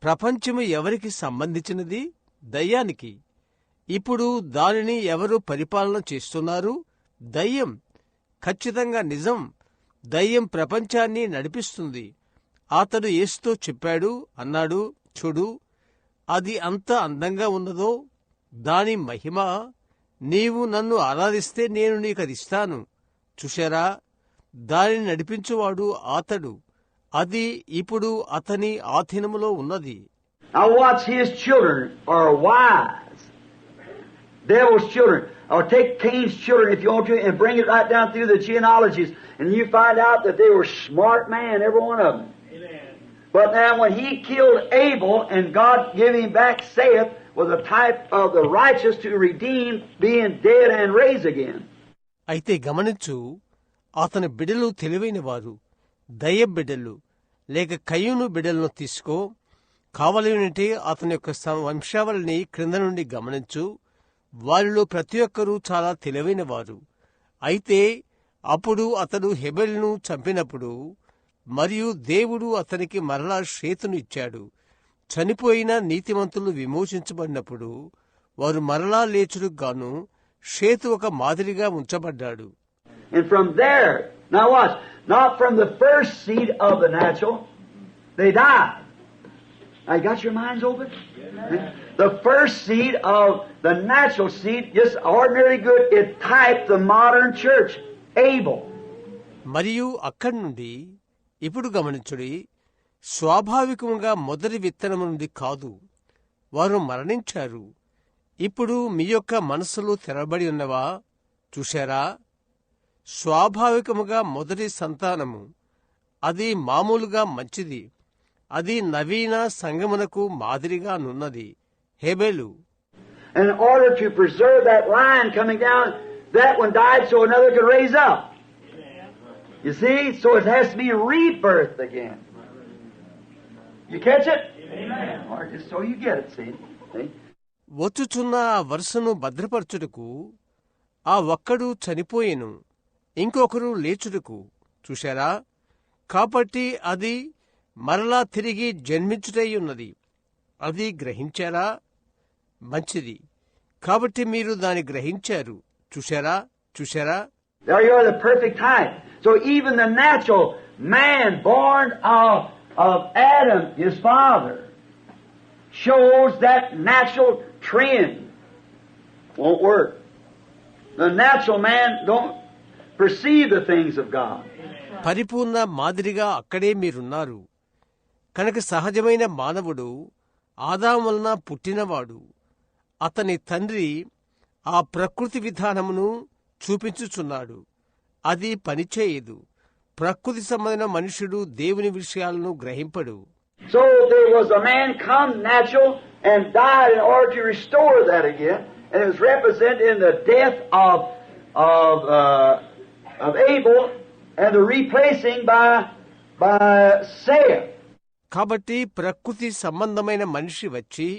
ప్రపంచము ఎవరికి సంబంధించినది? దయ్యానికి. ఇప్పుడు దానిని ఎవరు పరిపాలన చేస్తున్నారు? దయ్యం. ఖచ్చితంగా నిజం. దయ్యం ప్రపంచాన్ని నడిపిస్తుంది. అతడు యేసుతో చెప్పాడు, అన్నాడు, చూడు, అది అంత అందంగా ఉన్నదో, దాని మహిమ, నీవు నన్ను ఆరాధిస్తే నేను నీకది ఇస్తాను. చూశారా, దానిని నడిపించువాడు అతడు. అది ఇప్పుడు అతని ఆధీనములో ఉన్నది. Now watch, his children are wise. Devil's children. Or take Cain's children if you want to and bring it right down through the genealogies and you find out that they were smart men, every one of them. Amen. But now when he killed Abel and God gave him back, saith, was a type of the righteous to redeem being dead and raised again. అయితే గమనించు, అతని బిడ్డలు తెలివైన వారు. దయ్య బిడ్డలు లేక కయ్యూను బిడ్డలను తీసుకో. కావాలంటే అతని యొక్క వంశావళిని క్రింద నుండి గమనించు. వారిలో ప్రతి ఒక్కరూ చాలా తెలివైన వారు. అయితే అప్పుడు అతడు హెబెలును చంపినప్పుడు మరియు దేవుడు అతనికి మరలా షేతును ఇచ్చాడు. చనిపోయిన నీతిమంతులు విమోచించబడినప్పుడు వారు మరలా లేచుడుకు గాను షేతు ఒక మాదిరిగా ఉంచబడ్డాడు. And from there, now watch, not from the first seed of the natural, they died. Now you got your minds open? The first seed of the natural seed, just ordinary good, it typed the modern church, Abel. మరియు అక్కడి నుండి ఇప్పుడు గమనించుడి, స్వాభావికముగా మొదటి విత్తనము నుండి కాదు, వారు మరణించారు. ఇప్పుడు మీ యొక్క మనసులు తెరబడి ఉన్నవా? చూశారా, స్వాభావికముగా మొదటి సంతానము, అది మామూలుగా మంచిది. అది నవీన సంగమునకు మాదిరిగా నున్నది, హెబెలు. In order to preserve that line coming down, that one died so another could raise up. You see? So it has to be rebirthed again. You catch it? Amen. Or just so you get it, see? వచ్చుచున్న ఆ వరుసను భద్రపరచుటకు ఆ ఒక్కడు చనిపోయెను, ఇంకొకరు లేచుటకు. చూశారా? కాబట్టి అది మరలా తిరిగి జన్మించుటయ్యున్నది. అది గ్రహించారా? మంచిది. కాబట్టి మీరు దాన్ని గ్రహించారు. చూశారా? చూశారా? There you are, the perfect type. So even the natural man born of Adam, his father, shows that natural trend won't work. The natural man don't perceive the things of God. పరిపూర్ణ మాదిరిగా అక్కడే మీరున్నారు. కనుక సహజమైన మానవుడు ఆదాము వలన పుట్టినవాడు. అతని తండ్రి ఆ ప్రకృతి విధానమును చూపించుచున్నాడు. అది పనిచేయదు. ప్రకృతి సంబంధమైన మనుషుడు దేవుని విషయాలను గ్రహింపడు. So there was a man come natural and died in order to restore that again, and it was represented in the death of Abel and the replacing by saith. కాబట్టి ప్రకృతి సంబంధమైన మనిషి వచ్చి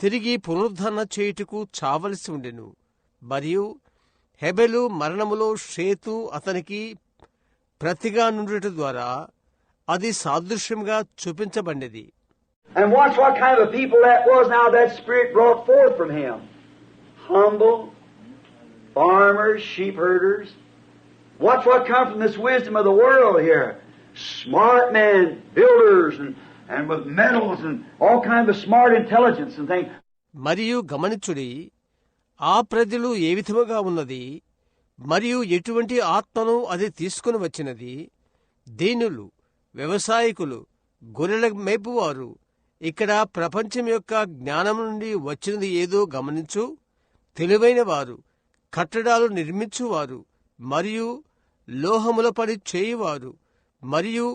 తిరిగి పునరుద్ధరణ చేయుటకు చావలసి ఉండెను. మరియు హెబెలు మరణములో షేతు అతనికి ప్రతిగా నుండుట ద్వారా అది సాదృశ్యంగా చూపించబడినది. And watch what kind of a people that was now that Spirit brought forth from him. Humble, farmers, sheep herders. Watch what come from this wisdom of the world here. Smart men, builders, and with metals and all kinds of smart intelligence and things. మరియు గమనించుడి, ఆ ప్రజలు ఏ విధముగా ఉన్నది, మరియు ఎటువంటి ఆత్మను అది తీసుకుని వచ్చినది. దీనులు, వ్యవసాయకులు, గొర్రెల మేపువారు, ఇక్కడ ప్రపంచం యొక్క జ్ఞానం నుండి వచ్చినది ఏదో గమనించు. తెలివైన వారు, కట్టడాలు నిర్మించువారు, మరియు లోహముల పని చేయువారు, మరియు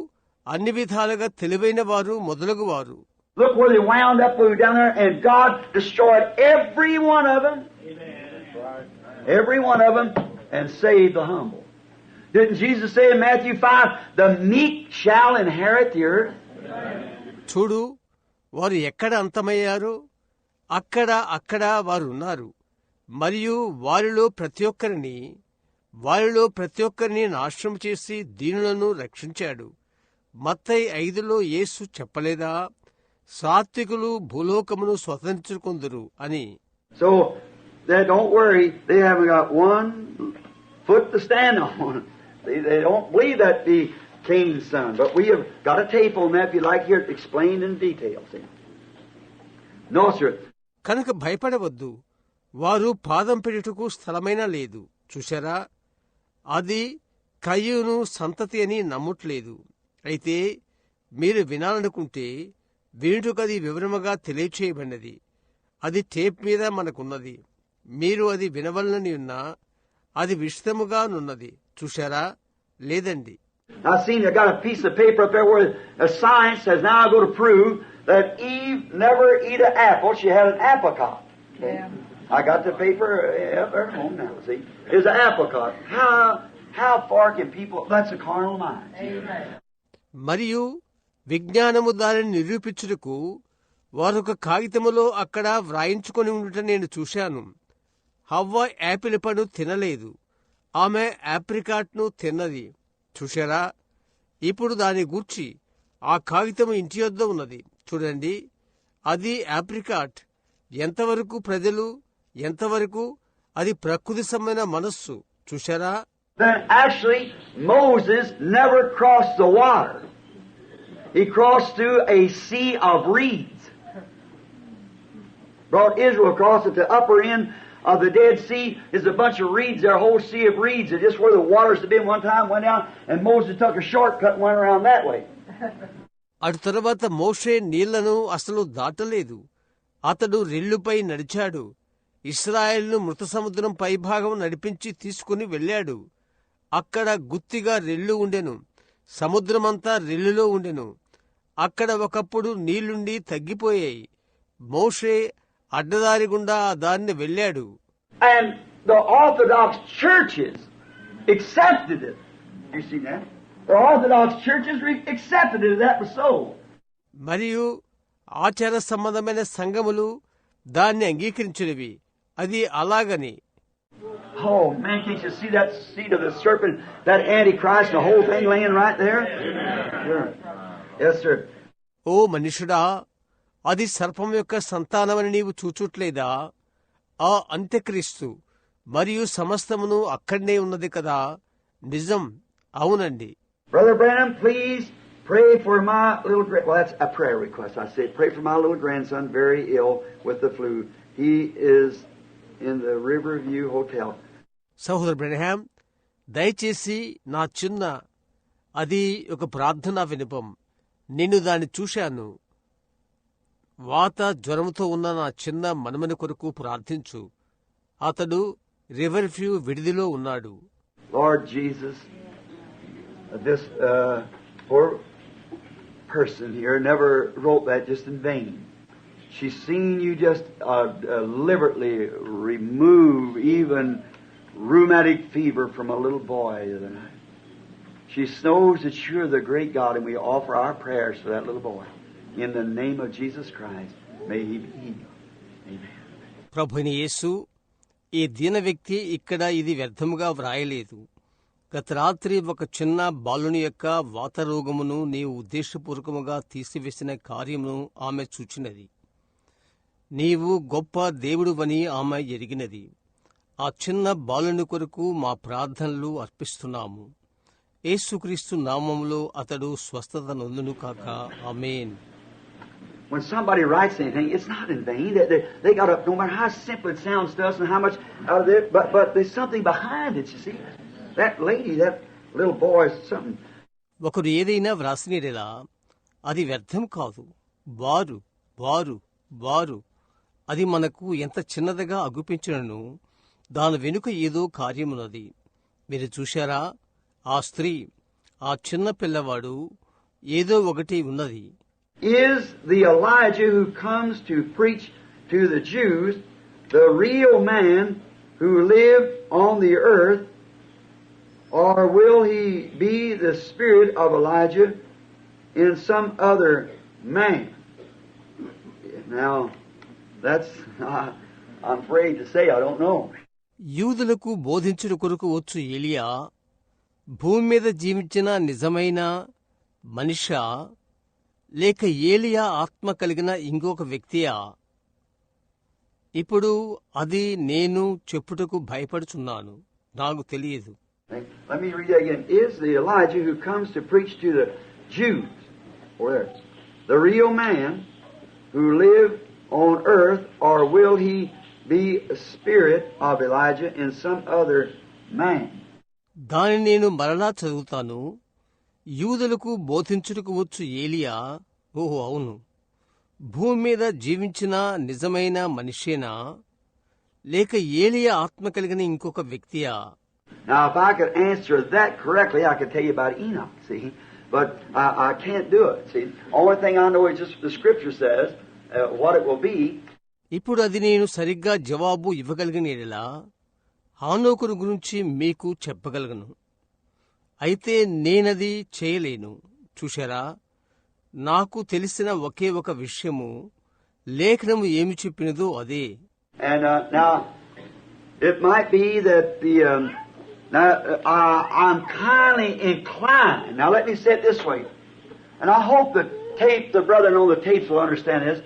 అన్ని విధాలుగా తెలివైన వారు మొదలగువారు. Look where they wound up down there, and God destroyed every one of them. Every one of them, and saved the humble. Didn't Jesus say in Matthew 5, the meek shall inherit the earth? చూడు, వారు ఎక్కడ అంతమయ్యారు, అక్కడ వారు ఉన్నారు. మరియు వారిలో ప్రతి ఒక్కరిని నాశనం చేసి దీనులను రక్షించాడు. మత్తయి 5లో యేసు చెప్పలేదా, సాత్వికులు భూలోకమును స్వతంత్రించుకొందురు అని. So, don't worry, they haven't got one foot to stand on. They don't believe that the King's son. But we have got a tape on that if you like to hear it explained in detail. See? No, sir. కనుక భయపడవద్దు, వారు పాదం పెట్టుటకు స్థలమైనా లేదు. చూశారా, అది కయ్యూను సంతతి అని నమ్మట్లేదు. అయితే మీరు వినాలనుకుంటే వినుటకది వివరముగా తెలియచేయబడినది. అది టేప్ మీద మనకున్నది. మీరు అది వినవలనని ఉన్నా అది విశదముగానున్నది. చూశారా? లేదండి. I seen you got a piece of paper up there where science has now going to prove that Eve never eat an apple. She had an apricot. Yeah. I got the paper up there home now. See, it's an apricot. How far can people? That's a carnal mind. Amen. మరియు విజ్ఞానము దానిని నిరూపించుటకు వారొక కాగితములో అక్కడ వ్రాయించుకొని ఉండుట నేను చూశాను. హవ్వ Apple పండు తినలేదు, ఆమె ఆప్రికాట్ను తిన్నది. చూశారా? ఇప్పుడు దాని గూర్చి ఆ కాగితము ఇంటి వద్ద ఉన్నది. చూడండి, అది ఆప్రికాట్. ఎంతవరకు ప్రజలు, ఎంతవరకు అది ప్రకృతి సంబంధమైన మనస్సు. చూశారా? Then actually Moses never crossed the water. He crossed through a sea of reeds. Brought Israel across at the upper end of the Dead Sea is a bunch of reeds there, a whole sea of reeds. And just where the waters had been one time, went down, and Moses took a shortcut and went around that way. అటు తరువాత మోషే నీళ్లను అసలు దాటలేదు. అతడు రెల్లుపై నడిచాడు. ఇశ్రాయేలును మృత సముద్రం పైభాగం నడిపించి తీసుకుని వెళ్ళాడు. అక్కడ గుత్తిగా రెల్లు ఉండెను. సముద్రమంతా రెల్లులో ఉండెను. అక్కడ ఒకప్పుడు నీళ్లుండి తగ్గిపోయాయి. మోషే అడ్డదారి గుండా ఆ దారిని వెళ్ళాడు. And the Orthodox churches accepted it. You see that? The Orthodox churches accepted it. That was so. మరియు ఆచార సంబంధమైన సంఘములు దాన్ని అంగీకరించినవి. అది అలాగని. Oh man, can't you see that seed of the serpent, that Antichrist, the whole thing laying right there? Sure. Yes, sir. ఓ మనుషుడా, అది సర్పం యొక్క సంతానమని నీవు చూచుట్లేదా? ఆ అంత్యక్రీస్తు మరియు సమస్తమును అక్కడనే ఉన్నది కదా. నిజం, అవునండి. Brother Branham, please pray for my little well, that's a prayer request. I said, pray for my little grandson, very ill with the flu. He is in the Riverview Hotel. సహోదర బ్రహ్యాం, దయచేసి నా చిన్న అది ఒక ప్రార్థనా వినపం. నిన్ను దాన్ని చూశాను. వాత జ్వరంతో ఉన్న నా చిన్న మనమని కొరకు ప్రార్థించు. అతడు రివర్వ్యూ విడిదిలో ఉన్నాడు. Lord Jesus, this poor person here never wrote that just in vain. She's seen you just deliberately remove even rheumatic fever from a little boy the other night. She knows that you're the great God, and we offer our prayers for that little boy. In the name of Jesus Christ, may he be healed. Amen. ప్రభుని యేసు, ఈ దీన వ్యక్తి ఇక్కడ ఇది వ్యర్థముగా వ్రాయలేదు. గత రాత్రి ఒక చిన్న బాలుని యొక్క వాతరోగమును నీవు ఉద్దేశపూర్వకముగా తీసివేసిన కార్యమును ఆమె చూచినది. నీవు గొప్ప దేవుడువని ఆమె ఎరిగినది. ఆ చిన్న బాలుని కొరకు మా ప్రార్థనలు అర్పిస్తున్నాము. యేసుక్రీస్తు నామములో అతడు స్వస్థత నొందును కాక. ఆమేన్. When somebody writes anything, it's not in vain. They got up, no matter how simple it sounds to us and how much out of it, but there's something behind it, you see. That lady, that little boy, something. ఒకరు ఏదైనా వ్రాసినలా అది వ్యర్థం కాదు. వారు వారు వారు అది మనకు ఎంత చిన్నదిగా అగుపించినను దాని వెనుక ఏదో కార్యమున్నది. మీరు చూశారా? ఆ స్త్రీ, ఆ చిన్న పిల్లవాడు, ఏదో ఒకటి ఉన్నది. Is the Elijah who comes to preach to the Jews the real man who lived on the earth, or will he be the spirit of Elijah in some other man? Now, that's, I'm afraid to say, I don't know. యూదులకు బోధించుట కొరకు వచ్చు ఏలియా భూమి మీద జీవించిన నిజమైన మనిషా, లేక ఏలియా ఆత్మ కలిగిన ఇంకొక వ్యక్తియా? ఇప్పుడు అది నేను చెప్పుటకు భయపడుచున్నాను. నాకు తెలియదు. Let me read that again. Is the Elijah who comes to preach to the Jews, or the real man who lived on earth, or will he be a spirit of Elijah in some other man? దానిని నేను మరలా చదువుతాను. యూదులకు బోధించుటకు వచ్చు ఏలియా, ఓహో అవును, భూమి మీద జీవించిన నిజమైన మనిషేనా, లేక ఏలియా ఆత్మ కలిగిన ఇంకొక వ్యక్తియా? Now, if I could answer that correctly, I could tell you about Enoch, see? But I can't do it, see? Only thing I know is just the Scripture says what it will be. ఇప్పుడు అది నేను సరిగ్గా జవాబు ఇవ్వగలిగిన ఎడలా హానోకును గురించి మీకు చెప్పగలను. అయితే నేనది చేయలేను. చూశారా? నాకు తెలిసిన ఒకే ఒక విషయము లేఖనము ఏమి చెప్పినదో అదే. And now, it might be that I'm kindly inclined. Now, let me say it this way. And I hope the brother on the tapes will understand this.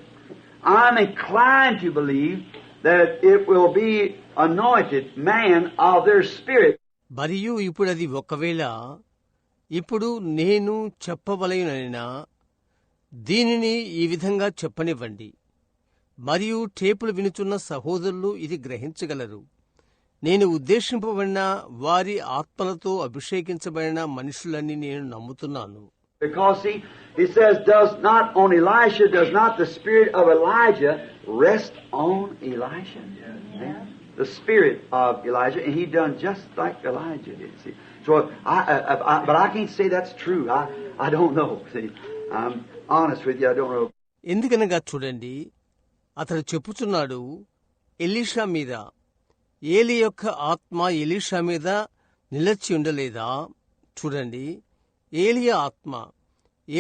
I'm inclined to believe that it will be anointed man of their spirit. మరియు ఇప్పుడు అది ఒకవేళ ఇప్పుడు నేను చెప్పవలయునైనా దీనిని ఈ విధంగా చెప్పనివ్వండి. మరియు టేపులు వినుచున్న సహోదరులు ఇది గ్రహించగలరు. నేను ఉద్దేశింపబడిన వారి ఆత్మలతో అభిషేకించబడిన మనుషులని నేను నమ్ముతున్నాను. Because see, he says, does not the spirit of Elijah rest on Elisha? Yeah. The spirit of Elijah, and he done just like Elijah did. See, so but I can't say that's true. I don't know. See, I'm honest with you, I don't know. ఎందుకనగా చూడండి, అతడు చెప్పుచున్నాడు, Elisha మీద, ఏలి యొక్క ఆత్మ Elisha మీద నిలచి ఉండలేదా? చూడండి, ఏలియా ఆత్మ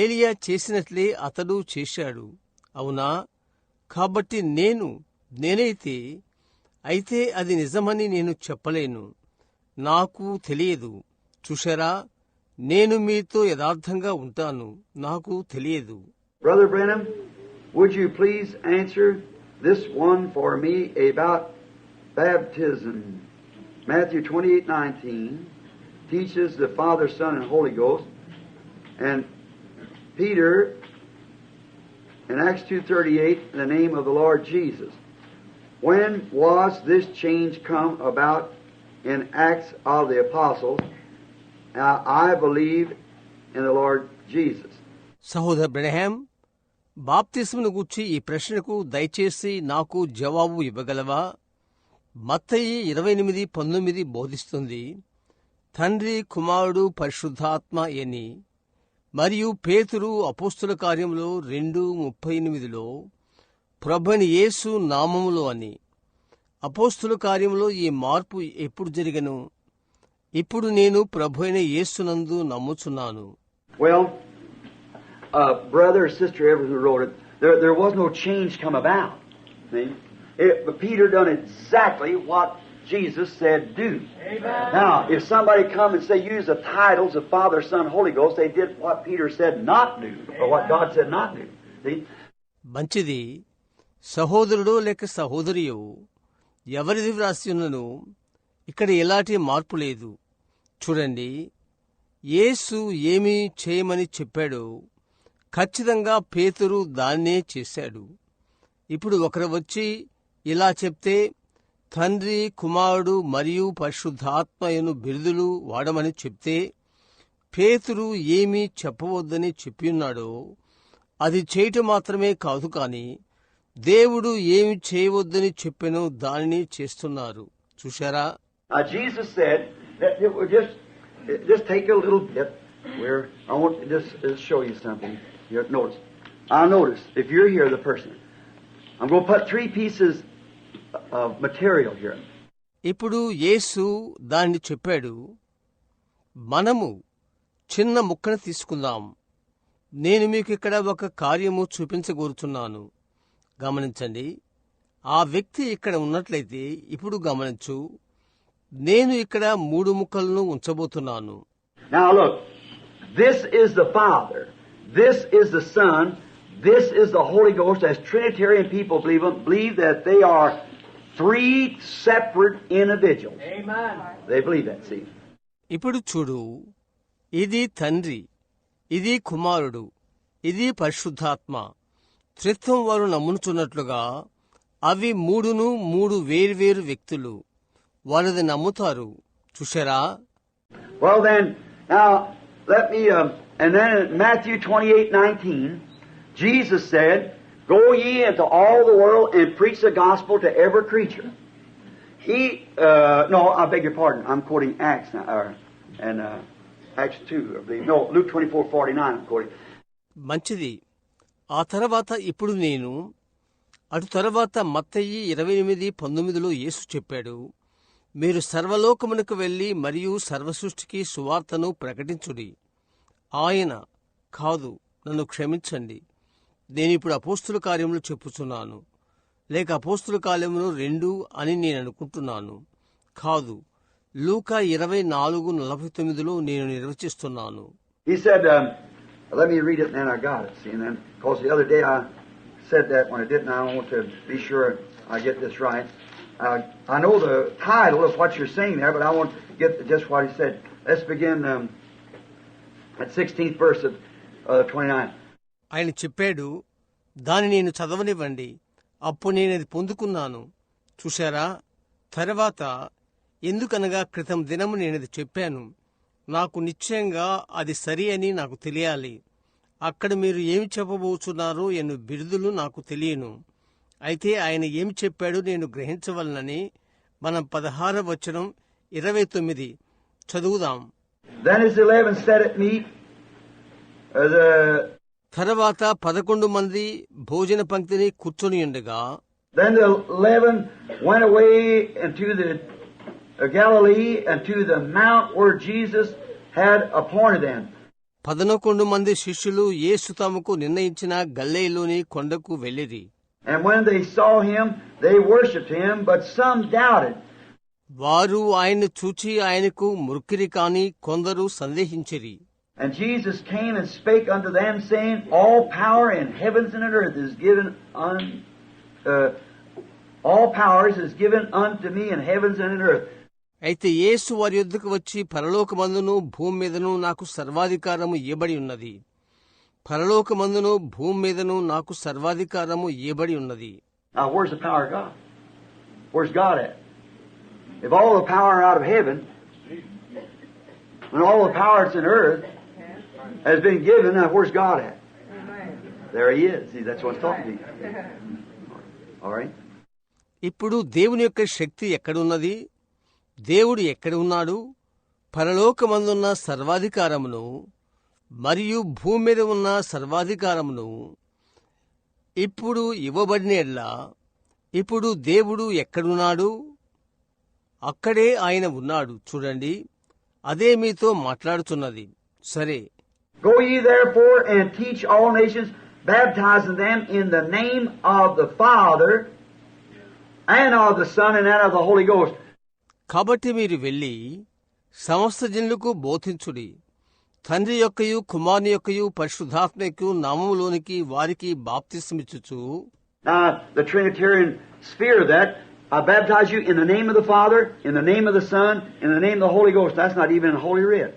ఏలియా చేసినట్లే అతడు చేశాడు. అవునా? కాబట్టి అయితే అది నిజమని నేను చెప్పలేను. నాకు తెలియదు. చూశారా? నేను మీతో యథార్థంగా ఉంటాను. నాకు తెలియదు. Brother Brenham, would you please answer this one for me about baptism? Matthew 28:19 teaches the Father, Son, and Holy Ghost. And Peter in Acts 2:38, in the name of the Lord Jesus. When was this change come about in Acts of the Apostles? Now, I believe in the Lord Jesus. సహోదర బ్రహ్యాం, బాప్తిస్మును గూర్చి ఈ ప్రశ్నకు దయచేసి నాకు జవాబు ఇవ్వగలవా? మత్తయి 28:19 బోధిస్తుంది, తండ్రి, కుమారుడు, పరిశుద్ధాత్మ అని. మరియు పేతురు అపోస్తుల కార్యములో 2:38 ప్రభువైన యేసు నామములో అని. అపోస్తుల కార్యములో ఈ మార్పు ఎప్పుడు జరిగను? ఇప్పుడు నేను ప్రభువైన యేసునందు నమ్ముచున్నాను. Well, brother or sister ever who wrote it, there was no change come about. See? But Peter done exactly what Jesus said do. Amen. Now, if somebody come and say use the titles of Father, Son, Holy Ghost, they did what Peter said not do, or what God said not do. See? మంచిది. సహోదరుడు లేక సహోదరియో ఎవరిది వ్రాసి ఉన్నను ఇక్కడ ఎలాంటి మార్పు లేదు. చూడండి, యేసు ఏమి చేయమని చెప్పాడో ఖచ్చితంగా పేతురు దాన్నే చేశాడు. ఇప్పుడు ఒకరు వచ్చి ఇలా చెప్తే తండ్రి, కుమారుడు మరియు పరిశుద్ధాత్మయను బిరుదులు వాడమని చెప్తే పేతురు ఏమీ చెప్పవద్దని చెప్పియున్నాడో అది చేయటం మాత్రమే కాదు, కాని దేవుడు ఏమి చేయవద్దని చెప్పెనో దానిని చేస్తున్నారు. చూశారా? Jesus said that it would just take a little bit where I want to just show you something. Here, notice. I'll notice if you're here, the person. I'm going to put 3 pieces of material here. ఇప్పుడు యేసు దాన్ని చెప్పాడు. మనము చిన్న ముక్కను తీసుకుందాం. నేను మీకు ఇక్కడ ఒక కార్యము చూపించగోరుతున్నాను. గమనించండి. ఆ వ్యక్తి ఇక్కడ ఉన్నట్లయితే ఇప్పుడు గమనించు. నేను ఇక్కడ 3 ముక్కలను ఉంచబోతున్నాను. Now look, this is the Father, this is the Son, this is the Holy Ghost. As Trinitarian people believe that they are 3 separate individuals. Amen. They believe that, see. ఇప్పుడు చూడు, ఇది తండ్రి, ఇది కుమారుడు, ఇది పరిశుద్ధాత్మ. త్రిత్వం వారు నమ్ముచున్నట్లుగా అవి 3 వేర్వేరు వ్యక్తులు. వారది నమ్ముతారు. చూశారా? Well then, now let me and then in Matthew 28:19, Jesus said, "Go ye into all the world and preach the gospel to every creature." No, I beg your pardon. I'm quoting Acts now, and Acts 2, I believe. No, Luke 24:49. I'm quoting. మంచిది. ఆ తర్వాత ఇప్పుడు నేను అటు తర్వాత మత్తయి 28:19లో యేసు చెప్పాడు, మీరు సర్వలోకమునకు వెళ్లి మరియు సర్వసృష్టికి సువార్తను ప్రకటించుడి. ఆయన కాదు, నన్ను క్షమించండి, నేనిప్పుడు అపోస్తుల కార్యములు చెప్పుచున్నాను, లేక అపోస్తుల కార్యములు 2 అని నేను అనుకుంటున్నాను. కాదు, లూకా 24:49లో నేను నిర్వచిస్తున్నాను. He said, let me read it and then I got it. See, and then, because the other day I said that when I didn't, I want to be sure I get this right. I know the title of what you're saying there, but I want to get just what he said. Let's begin at 16th verse of 29. ఆయన చెప్పాడు, దాన్ని నేను చదవనివ్వండి, అప్పుడు నేనది పొందుకున్నాను. చూశారా? తర్వాత ఎందుకనగా క్రితం దినము నేనది చెప్పాను. నాకు నిశ్చయంగా అది సరి అని నాకు తెలియాలి. అక్కడ మీరు ఏమి చెప్పబోచున్నారో ఎన్ను బిరుదులు నాకు తెలియను. అయితే ఆయన ఏమి చెప్పాడో నేను గ్రహించవలనని మనం 16వ వచనం 29 చదువుదాం. తర్వాత 11 మంది భోజన పంక్తిని కూర్చొని ఉండగా, Then the 11 went away into the Galilee and to the mount where Jesus had appointed them. 11 మంది శిష్యులు యేసు తమకు నిర్ణయించిన గలిలయలోని కొండకు వెళ్ళిరి. And when they saw him, they worshipped him, but some doubted. వారు ఆయన్ను చూచి ఆయనకు మొక్కిరి కాని కొందరు సందేహించిరి. And Jesus came and spake unto them, saying, All power in heavens and on earth is given all powers is given unto me in heavens and in earth. అయితే యేసు వారి యొద్దకు వచ్చి, పరలోకమందును భూమి మీదను నాకు సర్వాధికారము ఇయ్యబడి ఉన్నది. పరలోకమందును భూమి మీదను నాకు సర్వాధికారము ఇయ్యబడి ఉన్నది. Now where's the power of God? Where's God at? If all the power out of heaven and all the power that's in earth has been given, now where's God at? There he is. See, that's what's talking to you. All right? ఇప్పుడు దేవుని యొక్క శక్తి ఎక్కడున్నది? దేవుడు ఎక్కడ ఉన్నాడు? పరలోకమందున్న సర్వాధికారమును మరియు భూమి మీద ఉన్న సర్వాధికారమును ఇప్పుడు ఇవ్వబడిన ఎడ్లా ఇప్పుడు దేవుడు ఎక్కడున్నాడు? అక్కడే ఆయన ఉన్నాడు. చూడండి, అదే మీతో మాట్లాడుతున్నది. సరే, Go ye therefore and teach all nations, baptizing them in the name of the Father and of the Son and of the Holy Ghost. కాబట్టి మీరు వెళ్ళి సమస్త జనులకు బోధించుడి, తండ్రి యొక్కయు కుమారుని యొక్కయు పరిశుద్ధాత్మ యొక్క నామములోనికి వారికి బాప్తిస్మిచ్చుచు. Now, the Trinitarian sphere of that, I baptize you in the name of the Father, in the name of the Son, in the name of the Holy Ghost. That's not even in Holy Writ.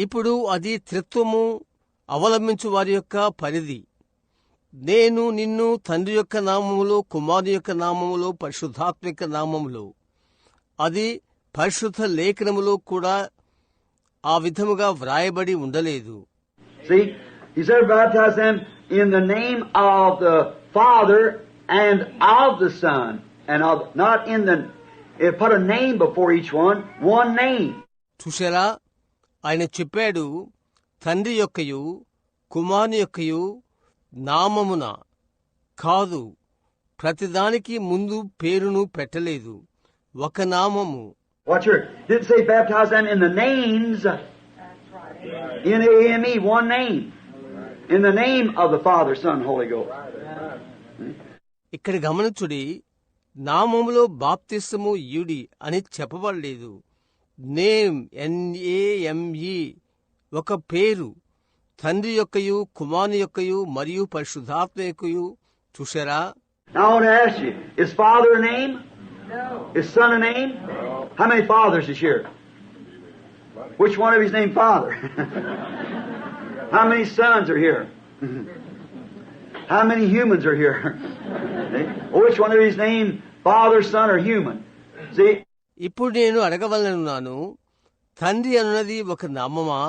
ఇప్పుడు అది త్రిత్వము అవలంబించు వారి యొక్క పరిధి. నేను నిన్ను తండ్రి యొక్క నామములో, కుమారుని యొక్క నామములో, పరిశుద్ధాత్మ యొక్క నామములో. అది పరిశుద్ధ లేఖనములో కూడా ఆ విధముగా వ్రాయబడి ఉండలేదు. See, he said baptize them in the name of the Father and of the Son, and of, not in the, it put a name before each one name. చూశారా, ఆయన చెప్పాడు, తండ్రి యొక్కయు కుమారుని యొక్కయు నామమున కాదు, ప్రతిదానికి ముందు పేరును పెట్టలేదు, ఒక నామము. Watch here. Didn't say baptize them in the names. N-A-M-E, one name. In the name of the Father, Son, Holy Ghost. ఇక్కడ గమనించుడి, నామములో బాప్తిస్మము ఇయుడి అని చెప్పబడలేదు. నేమ్, NAME, ఒక పేరు, తండ్రి యొక్కయు కుమారుని యొక్కయు మరియు పరిశుద్ధాత్మ యొక్కయు. చూశారా? Now I want to ask you, is Father a name? No. Is Son a name? How many fathers is here? Which one of his name Father? How many sons are here? How many humans are here? Which one of his name Father, Son, or human? See? ఇప్పుడు నేను అడగవలనున్నాను, తండ్రి అన్నది ఒక నామమా,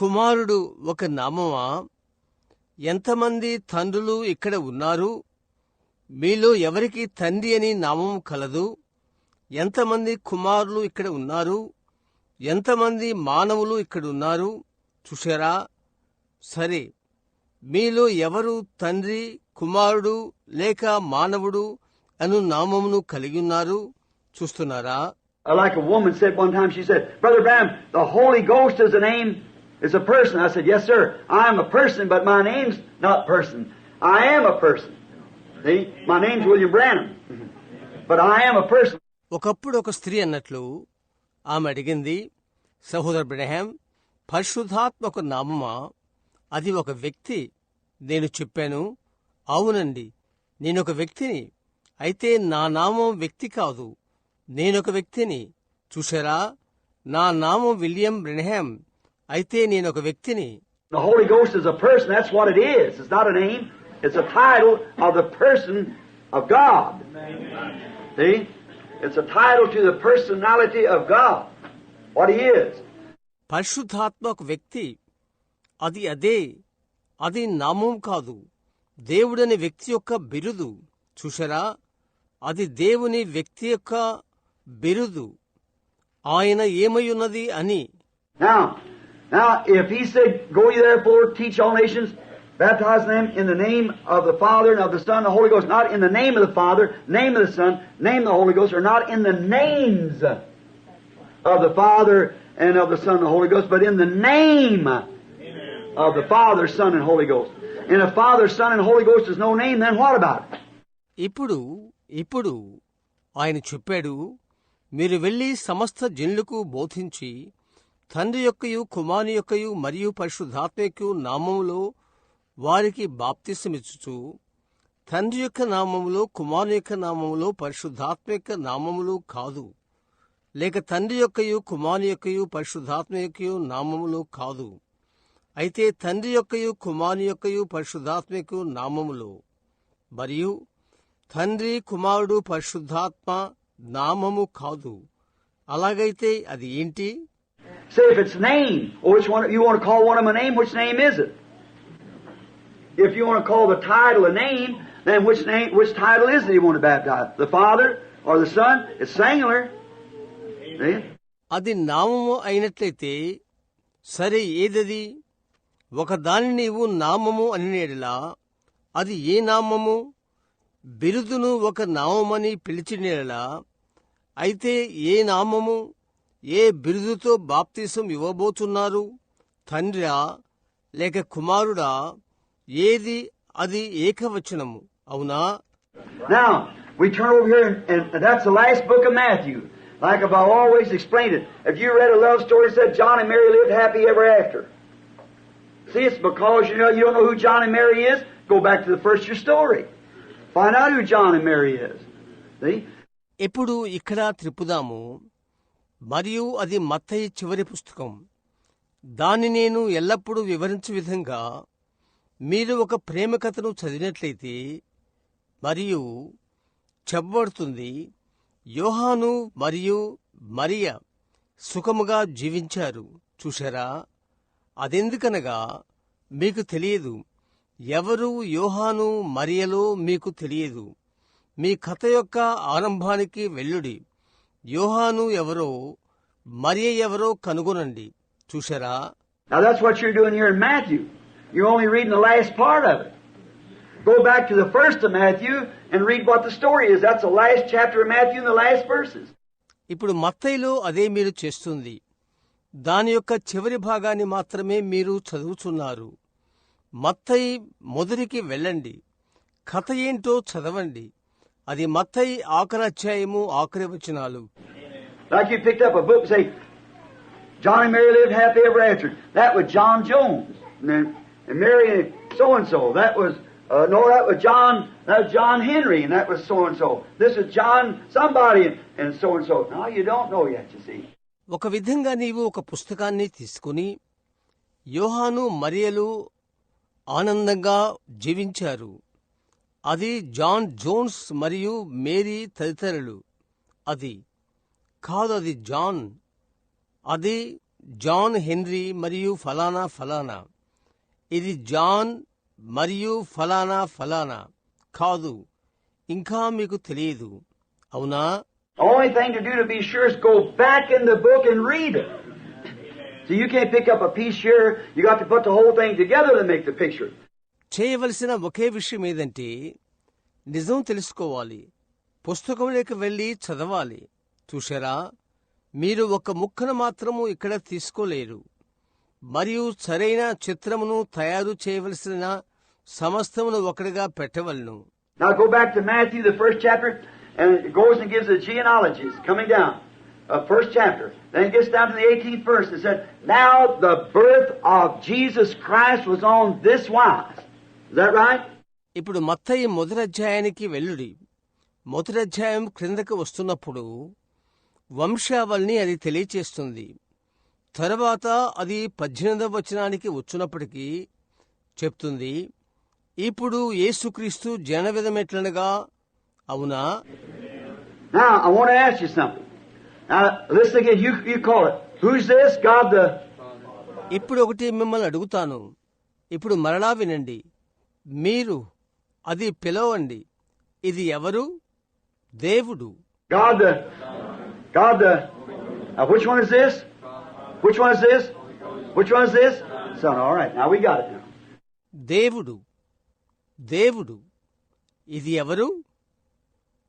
కుమారుడు ఒక నామమా? ఎంతమంది తండ్రులు ఇక్కడ ఉన్నారు? మీలో ఎవరికి తండ్రి అని నామం కలదు? ఎంతమంది కుమారులు ఇక్కడ ఉన్నారు? ఎంతమంది మానవులు ఇక్కడ ఉన్నారు? చూశారా? సరే, మీలో ఎవరు తండ్రి, కుమారుడు లేక మానవుడు అను నామమును కలిగి ఉన్నారు? చూస్తున్నారా? Like a woman said one time, she said, Brother Branham, the Holy Ghost is a name, is a person. I said, yes, sir, I am a person, but my name's not person. I am a person. See? My name's William Branham, but I am a person. ఒకప్పుడు ఒక స్త్రీ అన్నట్లు ఆమె అడిగింది, సహోదర బ్రహ్యాం, పరిశుద్ధాత్మ ఒక నామమా? అది ఒక వ్యక్తి. నేను చెప్పాను, అవునండి, నేనొక వ్యక్తిని. అయితే నా నామం వ్యక్తి కాదు, నేనొక వ్యక్తిని. చూశారా? నా నామం విలియం బ్రెన్హామ్, అయితే నేనొక వ్యక్తిని. The Holy Ghost is a person, that's what it is. It's not a name, it's a title of the person of God. See? It's a title to the personality of God, what He is. పరిశుద్ధాత్మ ఒక వ్యక్తి, అది అదే, అది నామం కాదు, దేవుడని వ్యక్తి యొక్క బిరుదు. చూశారా? అది దేవుని వ్యక్తి యొక్క బిరుదు, ఆయన ఏమై ఉన్నది అని. Now, if He said, go ye therefore, teach all nations, baptize them in the name of the Father and of the Son and the Holy Ghost, not in the name of the Father, name of the Son, name of the Holy Ghost, or not in the names of the Father and of the Son and the Holy Ghost, but in the name of the Father, Son, and Holy Ghost. And if Father, Son, and Holy Ghost is no name, then what about it? ఇప్పుడు ఆయన చెప్పాడు, మీరు వెళ్లి సమస్త జనులకు బోధించి, తండ్రి యొక్కయు కుమారుని యొక్కయు మరియు పరిశుద్ధాత్మ యొక్క నామములో వారికి బాప్తిసమిచ్చుచు. తండ్రి యొక్క నామములో, కుమారుని యొక్క నామములో, పరిశుద్ధాత్మ యొక్క నామములో కాదు, లేక తండ్రి యొక్కయు కుమారుని యొక్కయు పరిశుద్ధాత్మ యొక్క నామములో కాదు, అయితే తండ్రి యొక్కయు కుమారుని యొక్కయు పరిశుద్ధాత్మ యొక్క నామములో. మరియు తండ్రి, కుమారుడు, పరిశుద్ధాత్మ నామము కాదు. అలాగైతే అది ఏంటి? Say if it's name, or which one you want to call one of them a name, which name is it? If you want to call the title a name, then which title is it you want to baptize? The Father or the Son? It's singular. See? అది నామము అయినట్లయితే సరే, ఏదది? ఒక దాని నీవు నామము అనినేలా అది ఏ నామము? బిరుదును ఒక నామమని పిలిచినేలా అయితే ఏ నామము? ఏ బిరుదుతో బాప్తిసం ఇవ్వబోతున్నారు? తండ్రా లేక కుమారుడా? ఏది? అది ఏకవచనము, అవునా? Now, we turn over here, and that's the last book of Matthew. Like I've always explained it. If you read a love story that said John and Mary lived happy ever after. See, it's because you don't know who John and Mary is. Go back to the first of your story. Find out who John and Mary is. See? ఇప్పుడు ఇక్కడ త్రిప్పుదాము. మరియు అది మత్తయి చివరి పుస్తకం. దాన్ని నేను ఎల్లప్పుడూ వివరించే విధంగా మీరు ఒక ప్రేమ కథను చదివినట్లయితే మరియు చెప్పబడుతుంది, యోహాను మరియు మరియ సుఖముగా జీవించారు. చూశారా? అదెందుకనగా మీకు తెలియదు. ఎవరు యోహాను మరియలో మీకు తెలియదు. మీ కథ యొక్క ఆరంభానికి వెళ్ళుడి. యోహాను ఎవరో మరియ ఎవరో కనుగొనండి. చూశారా? Now that's what you're doing here in Matthew. You're only reading the last part of it. Go back to the first of Matthew and read what the story is. That's the last chapter of Matthew and the last verses. ఇప్పుడు మత్తయిలో అదే మీరు చేస్తుంది. దాని యొక్క చివరి భాగాన్ని మాత్రమే మీరు చదువుతున్నారు. మత్తయి మొదటికి వెళ్ళండి. కథ ఏంటో చదవండి. అది మత్తయి ఆఖరి అధ్యాయము ఆఖరి వచనాలు. Like you picked up a book and say, John and Mary lived happy ever after. That was John Jones. And Mary so-and-so. That was John Henry, and that was so-and-so. This is John somebody, and so-and-so. No, you don't know yet, you see. ఒక విధంగా నీవు ఒక పుస్తకాన్ని తీసుకుని యోహాను మరియలు ఆనందంగా జీవించారు. అది జాన్ జోన్స్ మరియు మేరీ తదితరులు. అది కాదు, అది జాన్. అది జాన్ హెన్రీ మరియు ఫలానా ఫలానా. ఇది జాన్ మరియు ఫలానా ఫలానా కాదు. ఇంకా మీకు తెలియదు, అవునా? The only thing to do to be sure is go back in the book and read it. So you can't pick up a piece here. You got to put the whole thing together to make the picture. చేయవలసిన ఒకే విషయం ఏదంటే నిజం తెలుసుకోవాలి. పుస్తకంలోకి వెళ్లి చదవాలి. చూశారా? మీరు ఒక ముక్కను మాత్రము ఇక్కడ తీసుకోలేరు. మరియు సరైన చిత్రమును తయారు చేయవలసిన సమస్తమును ఒకటిగా పెట్టవలను. Now go back to Matthew, the first chapter, and it goes and gives the genealogies coming down. First chapter. Then it gets down to the 18th verse. It said, now the birth of Jesus Christ was on this wise. Is that right? ఇప్పుడు మత్తయి మొదటి అధ్యాయానికి వెళ్ళుడి. మొదటి అధ్యాయం క్రిందకు వస్తున్నప్పుడు వంశావళిని అది తెలియచేస్తుంది. తర్వాత అది 18వ వచనానికి వచ్చినప్పటికీ చెప్తుంది, ఇప్పుడు యేసుక్రీస్తు జనవిధమెట్లనగా, అవునా? Now I want to ask you something. Now listen again. You call it. Who's this? God the. ఇప్పుడు ఒకటి మిమ్మల్ని అడుగుతాను. ఇప్పుడు మరలా వినండి. మీరు అది పిలవండి. ఇది ఎవరు? దేవుడు. God the. Now which one is this? Which one is this? Which one is this? Son. All right. Now we got it now. దేవుడు. దేవుడు. ఇది ఎవరు?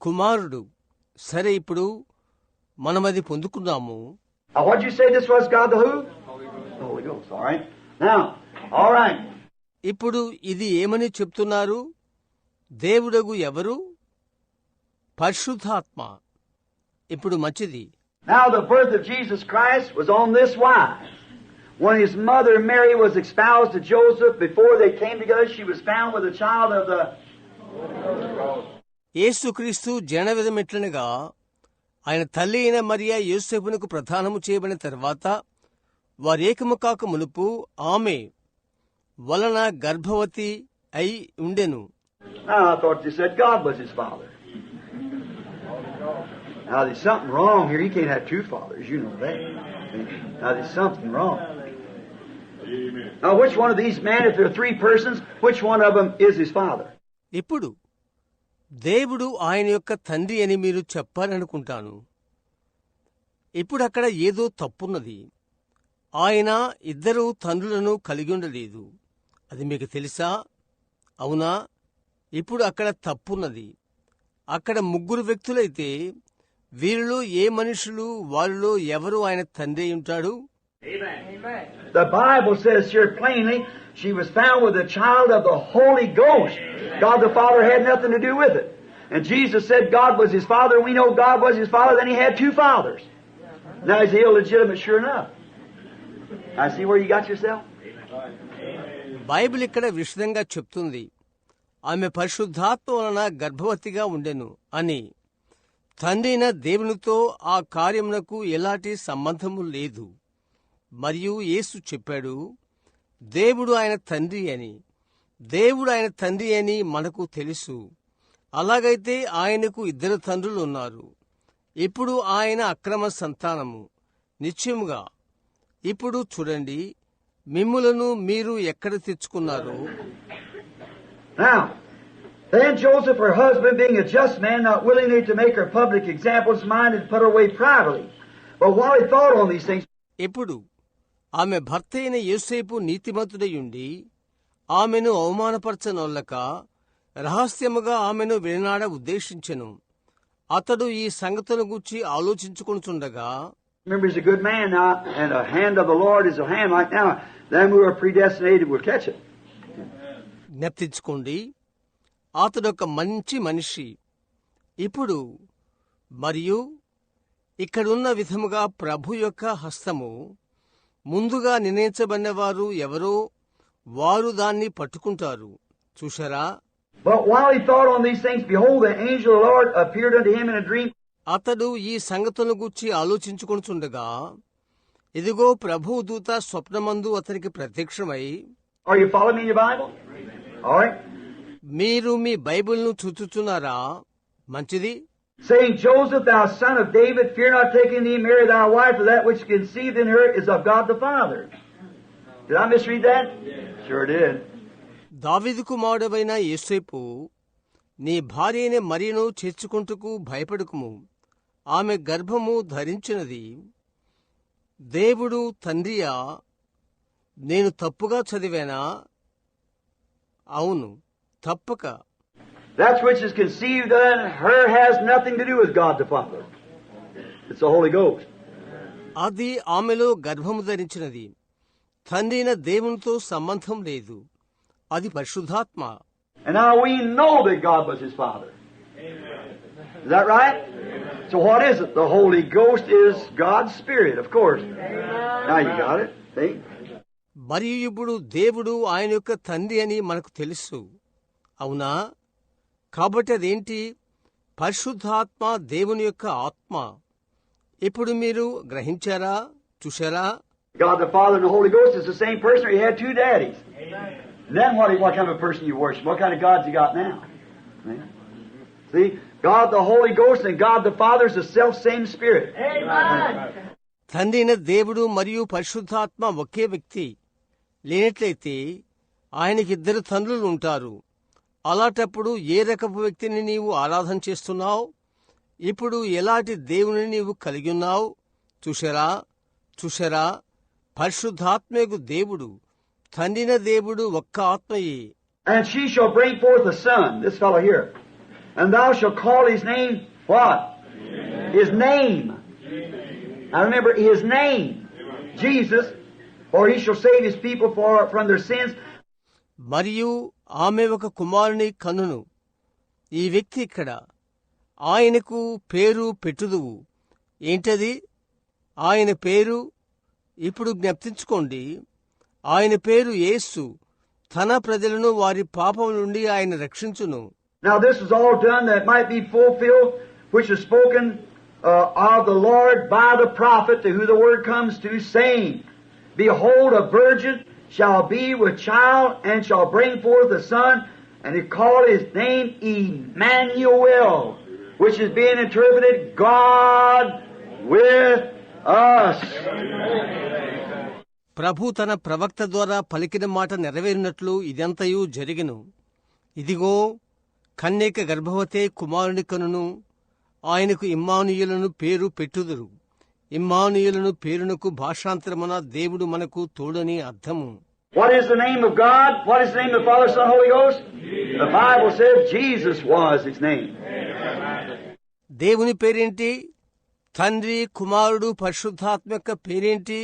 కుమారుడు. సరే, ఇప్పుడు మనమది పొందుకున్నాము. Now what did you say this was? God the who? Holy Ghost. All right. Now, all right. ఇప్పుడు ఇది ఏమని చెప్తున్నారు? దేవుడగు ఎవరు? పరిశుద్ధాత్మ. ఇప్పుడు మంచిది. Now the birth of Jesus Christ was on this wise. When his mother Mary was espoused to Joseph, before they came together, she was found with a child of the. యేసుక్రీస్తు జనవిధమెట్లనగా, ఆయన తల్లి అయిన మరియ యోసేపునకు ప్రదానము చేయబడిన తర్వాత వారేకము కాక మునుపు ఆమె వలన గర్భవతి అయి ఉండెను. I thought you said God was his father. Now there's something wrong here. He can't have two fathers. You know that. Now there's something wrong. Amen. Now which one of these men, if there are three persons, which one of them is his father? ఇప్పుడు దేవుడు ఆయన యొక్క తండ్రి అని మీరు చెప్పాలనుకుంటాను. ఇప్పుడు అక్కడ ఏదో తప్పున్నది. ఆయన ఇద్దరు తండ్రులను కలిగి ఉండలేదు. అది మీకు తెలుసా? అవునా? ఇప్పుడు అక్కడ తప్పున్నది. అక్కడ ముగ్గురు వ్యక్తులైతే వీరిలో ఏ మనుషులు వారిలో ఎవరు ఆయన తండ్రి ఉంటాడు? The Bible says here plainly, she was found with the child of the Holy Ghost. God the Father had nothing to do with it. And Jesus said God was his father. We know God was his father. Then he had two fathers. Now he's illegitimate, sure enough. I see where you got yourself. Bible ఇక్కడ విశదంగా చెప్తుంది, ఆమె పరిశుద్ధాత్మ వలన గర్భవతిగా ఉండెను అని. తండ్రైన దేవునితో ఆ కార్యమునకు ఎలాంటి సంబంధము లేదు. మరియు యేసు చెప్పాడు, దేవుడు ఆయన తండ్రి అని. దేవుడు ఆయన తండ్రి అని మనకు తెలుసు. అలాగైతే ఆయనకు ఇద్దరు తండ్రులు ఉన్నారు. ఇప్పుడు ఆయన అక్రమ సంతానము నిశ్చయముగా. ఇప్పుడు చూడండి, మిమ్ములను మీరు ఎక్కడ తెచ్చుకున్నారు? Now, then Joseph, her husband, being a just man, not willingly to make her public examples, minded put her away privately. But while he thought on these things, ఇప్పుడు ఆమె భర్త అయిన యోసేపు నీతిమంతుడయుండి ఆమెను అవమానపరచనొల్లక రహస్యముగా ఆమెను విడనాడ ఉద్దేశించెను. అతడు ఈ సంగతుల గూర్చి ఆలోచించుకొనుచుండగా, remember he's a good man now, and a hand of the Lord is a hand like now. Them who are predestinated will catch it. జ్ఞప్తించుకోండి, అతడొక మంచి మనిషి. ఇప్పుడు మరియు ఇక్కడున్న విధముగా ప్రభు యొక్క హస్తము ముందుగా నిర్ణయించబడిన వారు ఎవరో వారు దాన్ని పట్టుకుంటారు. చూశారా? But while he thought on these things, behold, the angel of the Lord appeared unto him in a dream. అతడు ఈ సంగతులను గూర్చి ఆలోచించుకొనుచుండగా, ఇదిగో ప్రభువు దూత స్వప్నమందు అతనికి ప్రత్యక్షమై, Are you following me in your Bible? All right. మీరు మీ బైబిల్ను చూచుచున్నారా? మంచిది. Saying, Joseph, thou son of David, fear not taking thee Mary thy wife, for that which conceived in her is of God the Father. Did I misread that? Sure did. దావీదు కుమారుడవైన యోసేపు, నీ భార్యని మరియను చేర్చుకుంటకు భయపడకుము. ఆమె గర్భము ధరించినది దేవుడు తండ్రియా? నేను తప్పుగా చదివానా? అవును, తప్పక. That which is conceived in her has nothing to do with God the Father. It's the Holy Ghost. అది ఆమెలో గర్భము ధరించినది తండ్రైన దేవునితో సంబంధం లేదు. అది పరిశుద్ధాత్మ. And now we know that God was his Father. Is that right? So what is it? The Holy Ghost is God's Spirit, of course. Now you got it. See? మరియు ఇప్పుడు దేవుడు ఆయన యొక్క తండ్రి అని మనకు తెలుసు, అవునా? కాబట్టి అదేంటి? పరిశుద్ధాత్మ దేవుని యొక్క ఆత్మ. ఇప్పుడు మీరు గ్రహించారా? చూశారా? God the Father and the Holy Ghost is the same person, or he had two daddies. Then what kind of a person you worship? What kind of gods you got now? See? God the Holy Ghost and God the Father is the self-same Spirit. తండ్రైన దేవుడు మరియు పరిశుద్ధాత్మ ఒకే వ్యక్తి లేనట్లయితే ఆయనకిద్దరు తండ్రులు ఉంటారు. అలాంటప్పుడు ఏ రకపు వ్యక్తిని నీవు ఆరాధన చేస్తున్నావు? ఇప్పుడు ఎలాంటి దేవుని నీవు కలిగి ఉన్నావు? చూశారా? పరిశుద్ధాత్మకు దేవుడు తండ్రిన దేవుడు ఒక్క ఆత్మయే. And she shall bring forth a son, this fellow here, and thou shalt call his name what? His name. Now remember his name, Jesus, for he shall save his people from their sins. మరియు ఆమె ఒక కుమారుని కనును. ఈ వ్యక్తి ఇక్కడ ఆయనకు పేరు పెట్టుదువు. ఏంటది ఆయన పేరు? ఇప్పుడు జ్ఞప్తించుకోండి, ఆయన పేరు యేసు. తన ప్రజలను వారి పాపం నుండి ఆయన రక్షించును. Now this is all done that might be fulfilled, which is spoken of the Lord by the prophet, to who the word comes to, saying, Behold, a virgin shall be with child, and shall bring forth a son, and he call his name Emmanuel, which is being interpreted, God with us. ప్రభు తన ప్రవక్త ద్వారా పలికిన మాట నెరవేరినట్లు ఇదంతయు జరిగెను. ఇదిగో, కన్యక గర్భవతే కుమారుని కనును, ఆయనకు ఇమ్మానుయేలును పేరు పెట్టుదురు. ఇమ్మానుయేలును పేరునకు భాషాంతరమున దేవుడు మనకు తోడని అర్థము. What is the name of God? What is the name of the Father, Son, Holy Ghost? The Bible says Jesus was his name. దేవుని పేరేంటి? తండ్రి, కుమారుడు, పరిశుద్ధాత్మ యొక్క పేరేంటి?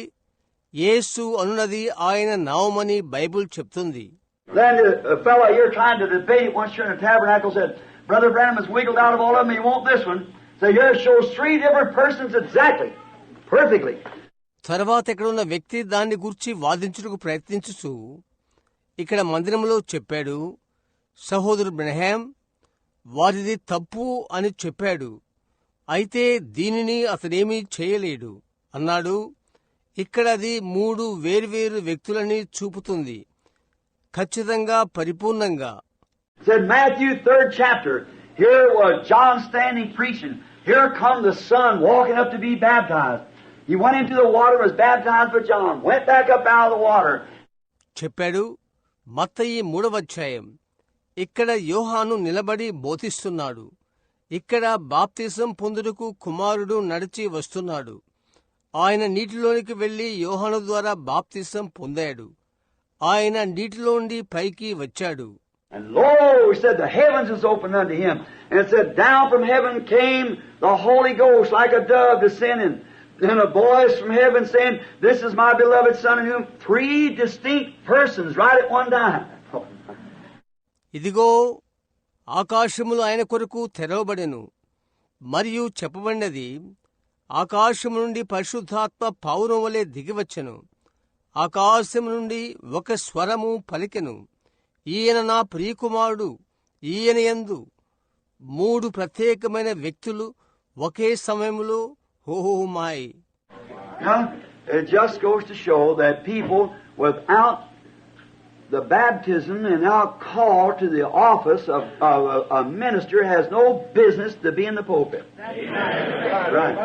యేసు అనున్నది ఆయన నామమని బైబిల్ చెప్తుంది. Then a fellow you're trying to debate once you're in a tabernacle said, Brother Branham has wiggled out of all of them, he won't this one. So here it shows three different persons exactly, perfectly. తర్వాత ఇక్కడున్న వ్యక్తి దాన్ని గూర్చి వాదించుటకు ప్రయత్నించుచు ఇక్కడ మందిరంలో చెప్పాడు, సహోదరు బ్రహ్యాం వారిది తప్పు అని చెప్పాడు. అయితే దీనిని అతనేమీ చేయలేడు అన్నాడు. ఇక్కడ అది మూడు వేర్వేరు వ్యక్తులని చూపుతుంది, ఖచ్చితంగా, పరిపూర్ణంగా. Said Matthew 3rd chapter, here was John standing preaching. Here come the Son walking up to be baptized. He went into the water, was baptized by John, went back up out of the water. చెప్పాడు. మత్తయి 3వ అధ్యాయం. ఇక్కడ యోహాను నిలబడి బోధిస్తున్నాడు. ఇక్కడ బాప్తిసం పొందుటకు కుమారుడు నడిచి వస్తున్నాడు. ఆయన నీటిలోనికి వెళ్లి యోహాను ద్వారా బాప్తిసం పొందాడు. ఆయన నీటిలోండి పైకి వచ్చాడు. And lo, he said, the heavens was opened unto him. And it said, down from heaven came the Holy Ghost like a dove descending. And a voice from heaven saying, this is my beloved Son in whom three distinct persons right at one time. ఇదిగో ఆకాశములు ఆయన కొరకు తెరవబడెను. మరియు చెప్పబడినది, ఆకాశము నుండి పరిశుద్ధాత్మ పౌరం వలె దిగివచ్చెను. ఆకాశము నుండి ఒక స్వరము పలికెను, ఈయన నా ప్రియకుమారుడు, ఈయన యందు. మూడు ప్రత్యేకమైన వ్యక్తులు ఒకే సమయంలో. ఓహో మాయ్! It just goes to show that people without the baptism and now called to the office of a minister has no business to be in the pulpit. Right.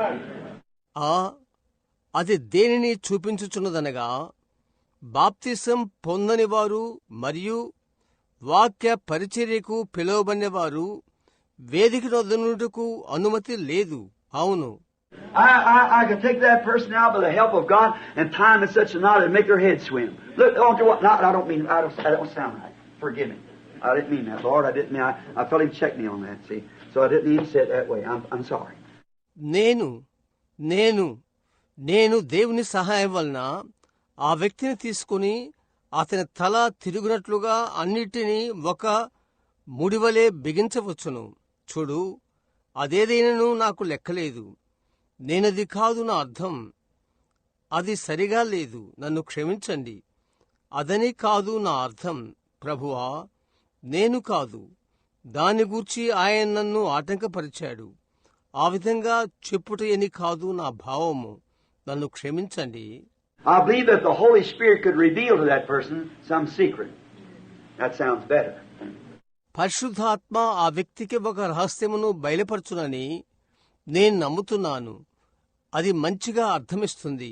అది దేనిని చూపించుచున్నదనగా, బాప్తిసం పొందని వారు మరియు వాక్య పరిచర్యకు పిలువబడినవారు వేదిక నొద్దనుటకు అనుమతి లేదు. అవును, I could take that person out by the help of God and tie him in such a knot and make their head swim. Look, I don't sound right. Forgive me. I didn't mean that, Lord. I didn't mean. I felt him check me on that. See, so I didn't even say it that way. I'm sorry. నేను దేవుని సహాయం వలన ఆ వ్యక్తిని తీసుకుని అతని తల తిరుగునట్లుగా అన్నిటినీ ఒక ముడివలే బిగించవచ్చును. చూడు, అదేదైనను నాకు లెక్కలేదు. నేనది కాదు నా అర్థం. అది సరిగా లేదు, నన్ను క్షమించండి. అదని కాదు నా అర్థం, ప్రభువా, నేను కాదు. దాని గూర్చి ఆయన నన్ను ఆటంకపరిచాడు. ఆ విధంగా చెప్పుట అని కాదు నా భావము, నన్ను క్షమించండి. I believe that the Holy Spirit could reveal to that person some secret. That sounds better. పరిశుద్ధాత్మ ఆ వ్యక్తికి ఒక రహస్యమును బయలుపరచునని నేను నమ్ముతున్నాను. అది మంచిగా అర్థమిస్తుంది.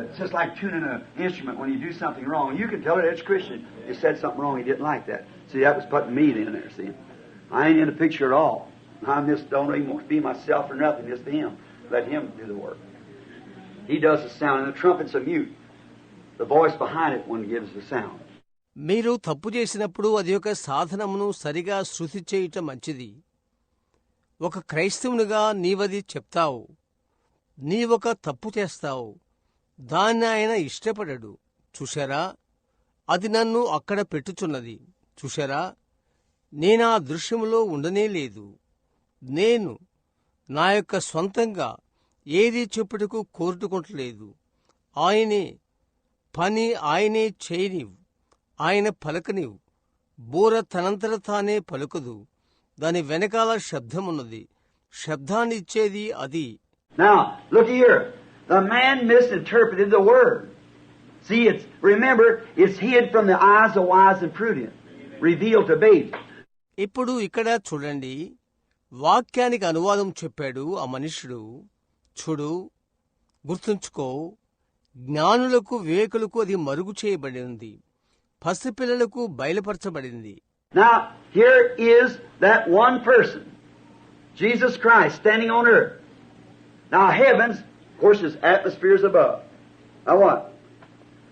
It's just like tuning an instrument when you do something wrong. You can tell it it's Christian. You said something wrong, he didn't like that. See, that was putting me in there, see. I ain't in the picture at all. I'm just don't even want to be myself or nothing, just him. Let him do the work. He does the sound, and the trumpet's a mute. The voice behind it one gives the sound. మీరు తప్పు చేసినప్పుడు అది ఒక సాధనమును సరిగా శృతి చేయటం మంచిది. ఒక క్రైస్తవునిగా నీవది చెప్తావు. నీవొక తప్పు చేస్తావు, దాన్ని ఆయన ఇష్టపడడు. చూశారా, అది నన్ను అక్కడ పెట్టుచున్నది. చూశారా, నేనా దృశ్యములో ఉండనే లేదు. నేను నా యొక్క స్వంతంగా ఏదీ చెప్పుటకు కోరుటుకుంటలేదు. ఆయనే పని ఆయనే చేయనివు, ఆయన పలకనివు. బూర తనంతట తానే పలుకదు, దాని వెనకాల శబ్దమున్నది. శబ్దాన్ని ఇచ్చేది అది. Now, look here. The man misinterpreted the word. See, remember, it's hid from the eyes of wise and prudent, revealed to babes. ఇప్పుడు ఇక్కడ చూడండి, వాక్యానికి అనువాదం చెప్పాడు ఆ మనుష్యుడు. చూడు, గుర్తుంచుకో, జ్ఞానులకు వివేకులకు అది మరుగు చేయబడింది, పసిపిల్లలకు బయలుపరచబడింది. Now, here is that one person, Jesus Christ, standing on earth. Now, heavens, of course, his atmosphere is above. Now what?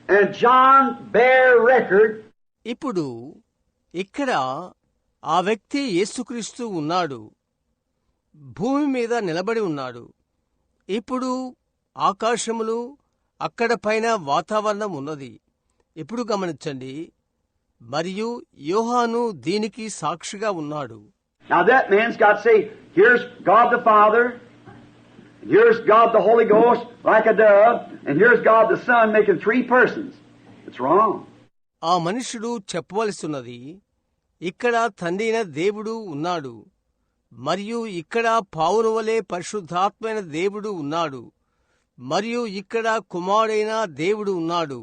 And John bare record. ఇప్పుడు ఇక్కడ ఆ వ్యక్తి యేసుక్రీస్తు ఉన్నాడు, భూమి మీద నిలబడి ఉన్నాడు. ఇప్పుడు ఆకాశములు, అక్కడ పైన వాతావరణం ఉన్నది. ఇప్పుడు గమనించండి. మరియు యోహాను దీనికి సాక్షిగా ఉన్నాడు. Now that man's got to say, here's God the Father, here's God the Holy Ghost like a dove, and here's God the Son making three persons. It's wrong. ఆ మనుషుడు చెప్పవలసినది, ఇక్కడ తండ్రైన దేవుడు ఉన్నాడు, మరియు ఇక్కడ పావురవలే పరిశుద్ధాత్మైన దేవుడు ఉన్నాడు, మరియు ఇక్కడ కుమారుడైన దేవుడు ఉన్నాడు,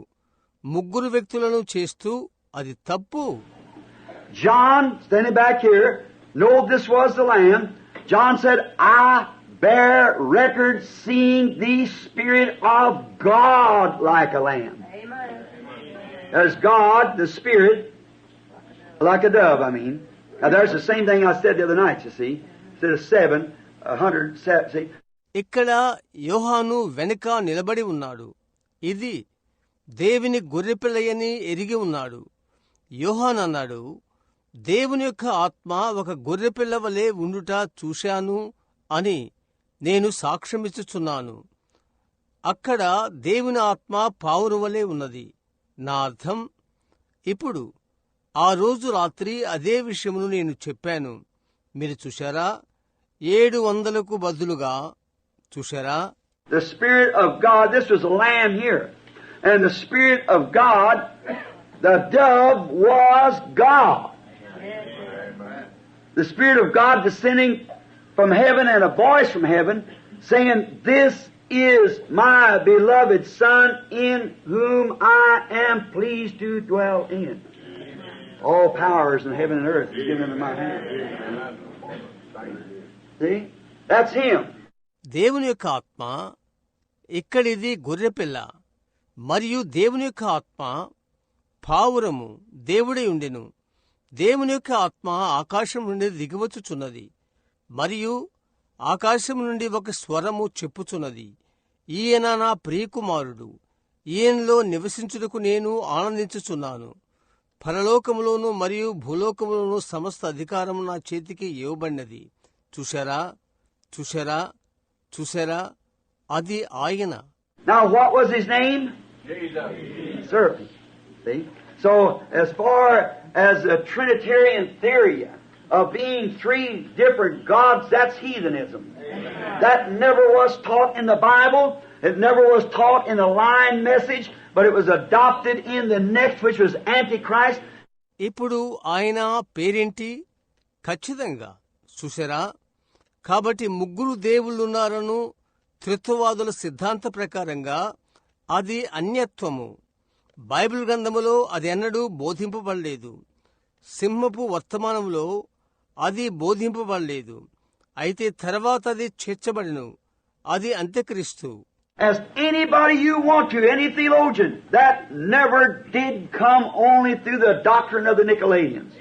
ముగ్గురు వ్యక్తులను చేస్తూ అది తప్పు. John, standing back here, know this was the Lamb. John said, I bear record seeing the Spirit of God like a lamb. Amen. There's God, the Spirit, like a dove, I mean. Now there's the same thing I said the other night, you see. Instead of 700, see. ఇక్కడ యోహాను వెనుక నిలబడి ఉన్నాడు. ఇది దేవుని గొర్రెపిల్లయని ఎరిగి ఉన్నాడు. యోహాను అన్నాడు, దేవుని యొక్క ఆత్మ ఒక గొర్రెపిల్ల వలె ఉండుట చూశాను అని నేను సాక్ష్యమిచ్చుచున్నాను. అక్కడ దేవుని ఆత్మ పావురం వలె ఉన్నది. నా అర్థం, ఇప్పుడు ఆ రోజు రాత్రి అదే విషయమును నేను చెప్పాను. మీరు చూశారా? 700కు బదులుగా చూశారా? The Spirit of God, this was a lamb here. And the Spirit of God, the dove was God. The Spirit of God descending from heaven and a voice from heaven saying, this is my beloved Son in whom I am pleased to dwell in. All powers in heaven and earth is given into my hand. See? That's Him. దేవుని యొక్క ఆత్మ, ఇక్కడిది గొర్రెపిల్ల, మరియు దేవుని యొక్క ఆత్మ పావురము దేవుడై ఉండెను. దేవుని యొక్క ఆత్మ ఆకాశం నుండి దిగివచ్చుచున్నది, మరియు ఆకాశం నుండి ఒక స్వరము చెప్పుచున్నది, ఈయన నా ప్రియకుమారుడు, ఈయనలో నివసించుటకు నేను ఆనందించుచున్నాను. పరలోకములోను మరియు భూలోకములోను సమస్త అధికారము నా చేతికి ఇవ్వబడినది. చూశారా? చూశారా? చూశారా? అది ఆయన. Now what was His name? Jesus. Serpent. See? So as far as a Trinitarian theory of being three different gods, that's heathenism. That never was taught in the Bible. It never was taught in the line message, but it was adopted in the next, which was Antichrist. ఇప్పుడు ఆయన పేరేంటి? ఖచ్చితంగా చూశారా? కాబట్టి ముగ్గురు దేవుళ్ళున్నారను త్రిత్వవాదుల సిద్ధాంత ప్రకారంగా అది అన్యత్వము. బైబిల్ గ్రంథములో అది ఎన్నడూ బోధింపబడలేదు. సింహపు వర్తమానంలో అది బోధింపబడలేదు. అయితే తర్వాత అది చేర్చబడిను. అది అంత్యక్రీస్తు. Ask anybody you want to, any theologian, that never did come only through the doctrine of the Nicolaitans.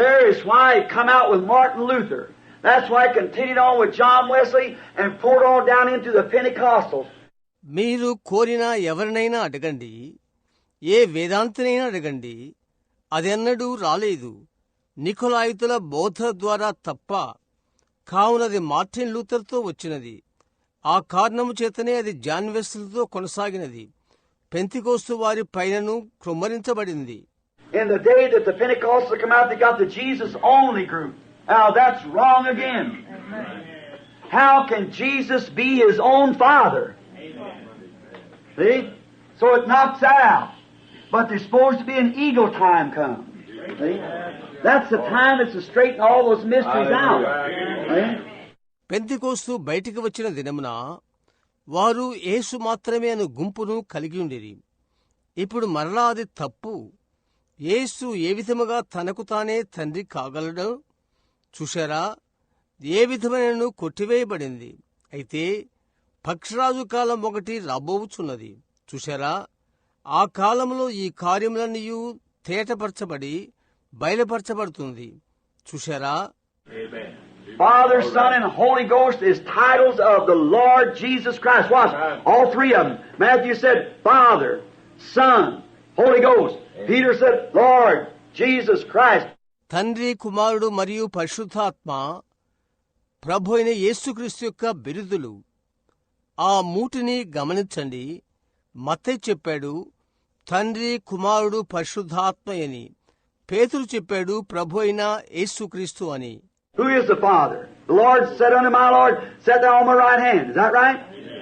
There is why it come out with Martin Luther. That's why it continued on with John Wesley and poured on down into the Pentecostals. మీరు కోరిన ఎవరినైనా అడగండి, ఏ వేదాంతినైనా అడగండి, అదెన్నడూ రాలేదు నికోలాయితుల బోధ ద్వారా తప్ప. కావునది మార్టిన్ లూథర్తో వచ్చినది. ఆ కారణము చేతనే అది జాన్ వెస్లీతో కొనసాగినది. పెంతికోస్తు వారి పైనను కృమ్మరించబడింది. In the day that the Pentecostals come out, they got the Jesus only group. Now that's wrong again. How can Jesus be His own Father? See? So it knocks that out. But there's supposed to be an eagle time come. See? That's the time that's to straighten all those mysteries out. See? Pentecost బయటికి వచ్చిన దినమున వారు యేసు మాత్రమే అను గుంపును కలిగి ఉండిరి. ఇప్పుడు మరలా అది తప్పు. యేసు ఏ విధముగా తనకు తానే తండ్రి కాగలడు? చూశారా? ఏ విధమైనను కొట్టివేయబడింది. అయితే పక్షరాజు కాలం ఒకటి రాబోవుచున్నది. చూశారా? ఆ కాలంలో ఈ కార్యములన్నీ తేటపరచబడి బయలుపరచబడుతుంది. చూశారా? Father, Son, and Holy Ghost is titles of the Lord Jesus Christ. Watch, all three of them. Matthew said, Father, Son, Holy Ghost. Peter said, Lord Jesus Christ. తండ్రి, కుమారుడు మరియు పరిశుద్ధాత్మ ప్రభు అయిన యేసుక్రీస్తు యొక్క బిరుదులు. ఆ మూటిని గమనించండి. మత్తయి చెప్పాడు తండ్రి, కుమారుడు, పరిశుద్ధాత్మ అని. పేతురు చెప్పాడు ప్రభు అయిన యేసుక్రీస్తు అని. Who is the Father? The Lord said unto my Lord, Set thou on my right hand. Is that right?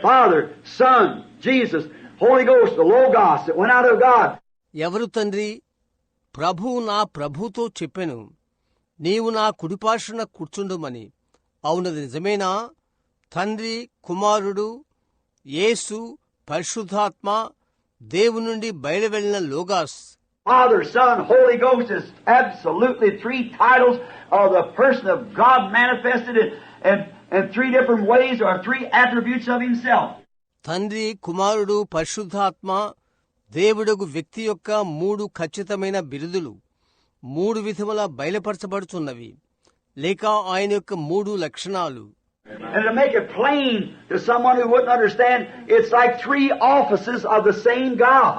Father, Son, Jesus, Holy Ghost, the Logos that went out of God. ఎవరు తండ్రి? ప్రభువు నా ప్రభుతో చెప్పెను, నీవు నా కుడిపార్శ్వన కూర్చుండుమని. అవునది నిజమేనా? తండ్రి, కుమారుడు, యేసు, పరిశుద్ధాత్మ, దేవుని నుండి బయలువెళ్లిన logos. Father, Son, Holy Ghost is absolutely three titles of the person of God manifested in three different ways or three attributes of Himself. తండ్రి, కుమారుడు, పరిశుద్ధాత్మ, దేవుడగు వ్యక్తి యొక్క మూడు ఖచ్చితమైన బిరుదులు మూడు విధముల బయలుపరచబడుతున్నవి, లేక ఆయన యొక్క మూడు లక్షణాలు. And to make it plain to someone who wouldn't understand, it's like three offices of the same God.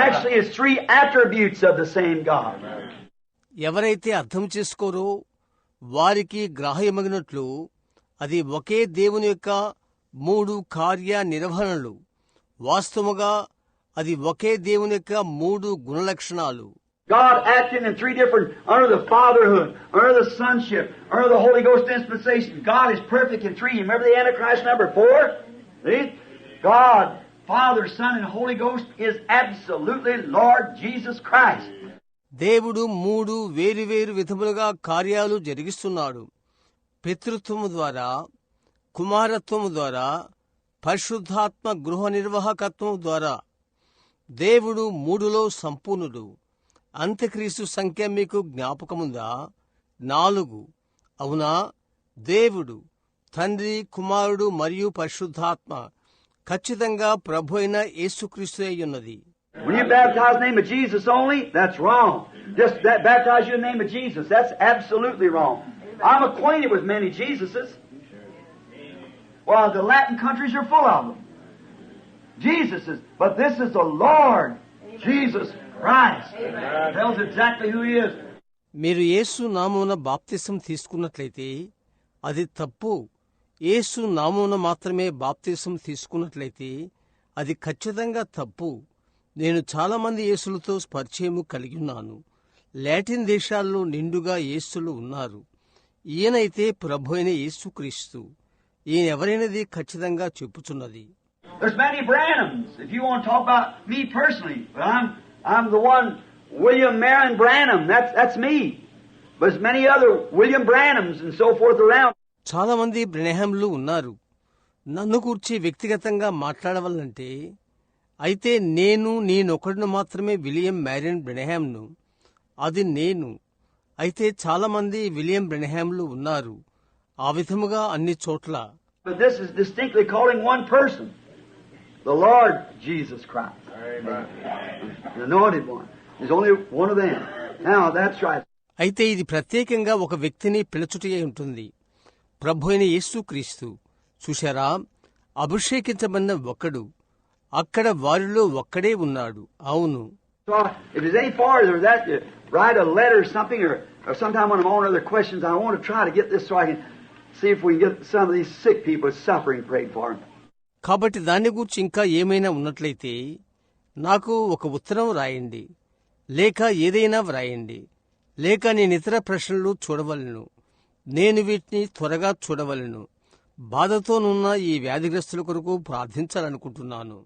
Actually, it's three attributes of the same God. ఎవరైతే అర్థం చేసుకోరో వారికి గ్రాహ్యమగినట్లు అది ఒకే దేవుని యొక్క మూడు కార్య నిర్వహణలు. వాస్తవముగా అది ఒకే దేవుని యొక్క మూడు గుణలక్షణాలు. God acting in three different, under the fatherhood, under the sonship, under the Holy Ghost dispensation. God is perfect in three. Remember the Antichrist number 4? See? God, Father, Son, and Holy Ghost is absolutely Lord Jesus Christ. దేవుడు మూడు వేరువేరు విధములుగా కార్యాలు జరిగిస్తున్నాడు. పితృత్వము ద్వారా, కుమారత్వము ద్వారా, పరిశుద్ధాత్మ గృహ నిర్వాహకత్వము ద్వారా. దేవుడు మూడులో సంపూర్ణుడు. అంత్యక్రీస్తు సంఖ్య మీకు జ్ఞాపకముందా? 4. అవునా? దేవుడు తండ్రి, కుమారుడు మరియు పరిశుద్ధాత్మ ఖచ్చితంగా ప్రభు అయిన యేసుక్రీస్తు అయ్యున్నది. When you baptize in the name of Jesus only, that's wrong. Just that baptize you in the name of Jesus, that's absolutely wrong. I'm acquainted with many Jesuses. Well, the Latin countries are full of them. Jesuses, but this is the Lord Jesus Christ. Tells exactly who He is. మీరు యేసు నామమున బాప్తిసం తీసుకున్నట్లయితే అది తప్పు. యేసు నామమున మాత్రమే బాప్తిసం తీసుకున్నట్లయితే అది ఖచ్చితంగా తప్పు. నేను చాలా మంది యేసులతో పరిచయము కలిగి ఉన్నాను. లాటిన్ దేశాల్లో నిండుగా యేసులు ఉన్నారు. ఈయనైతే ప్రభు అయిన యేసుక్రీస్తు. ఈయనెవరైనది ఖచ్చితంగా చెప్పుచున్నది. There's many Branhams. If you want to talk about me personally, but I'm the one, William Marion Branham. That's me. But there's many other William Branhams and so forth around. చాలా మంది బ్రెనహాంలు ఉన్నారు. నన్ను కూర్చి వ్యక్తిగతంగా మాట్లాడవాలంటే అయితే నేనొకడిని మాత్రమే విలియం మ్యారియన్ బ్రెనహాంను. అది నేను. అయితే చాలా మంది విలియం బ్రెనహాంలు ఉన్నారు. ఆ విధముగా అన్ని చోట్ల. But this is distinctly calling one person, the Lord Jesus Christ. Amen. The anointed one. There's only one of them. Now that's right. అయితే ఇది ప్రత్యేకంగా ఒక వ్యక్తిని పిలుచుటే ఉంటుంది. ప్రభు అయిన యేసుక్రీస్తు. చూశారా? అభిషేకించబడిన ఒకడు. అక్కడ వారిలో ఒక్కడే ఉన్నాడు. అవును. So if there's any farther that you write a letter or something, or sometime when I'm on other questions, I want to try to get this so I can see if we can get some of these sick people suffering prayed for them. కాబట్టి దాని గురించి ఇంకా ఏమైనా ఉన్నట్లయితే నాకు ఒక ఉత్తరం రాయండి, లేక ఏదైనా వ్రాయండి, లేక నేను ఇతర ప్రశ్నలు చూడవలను. నేను వీటిని త్వరగా చూడవలను. బాధతోనున్న ఈ వ్యాధిగ్రస్తుల కొరకు ప్రార్థించాలనుకుంటున్నాను.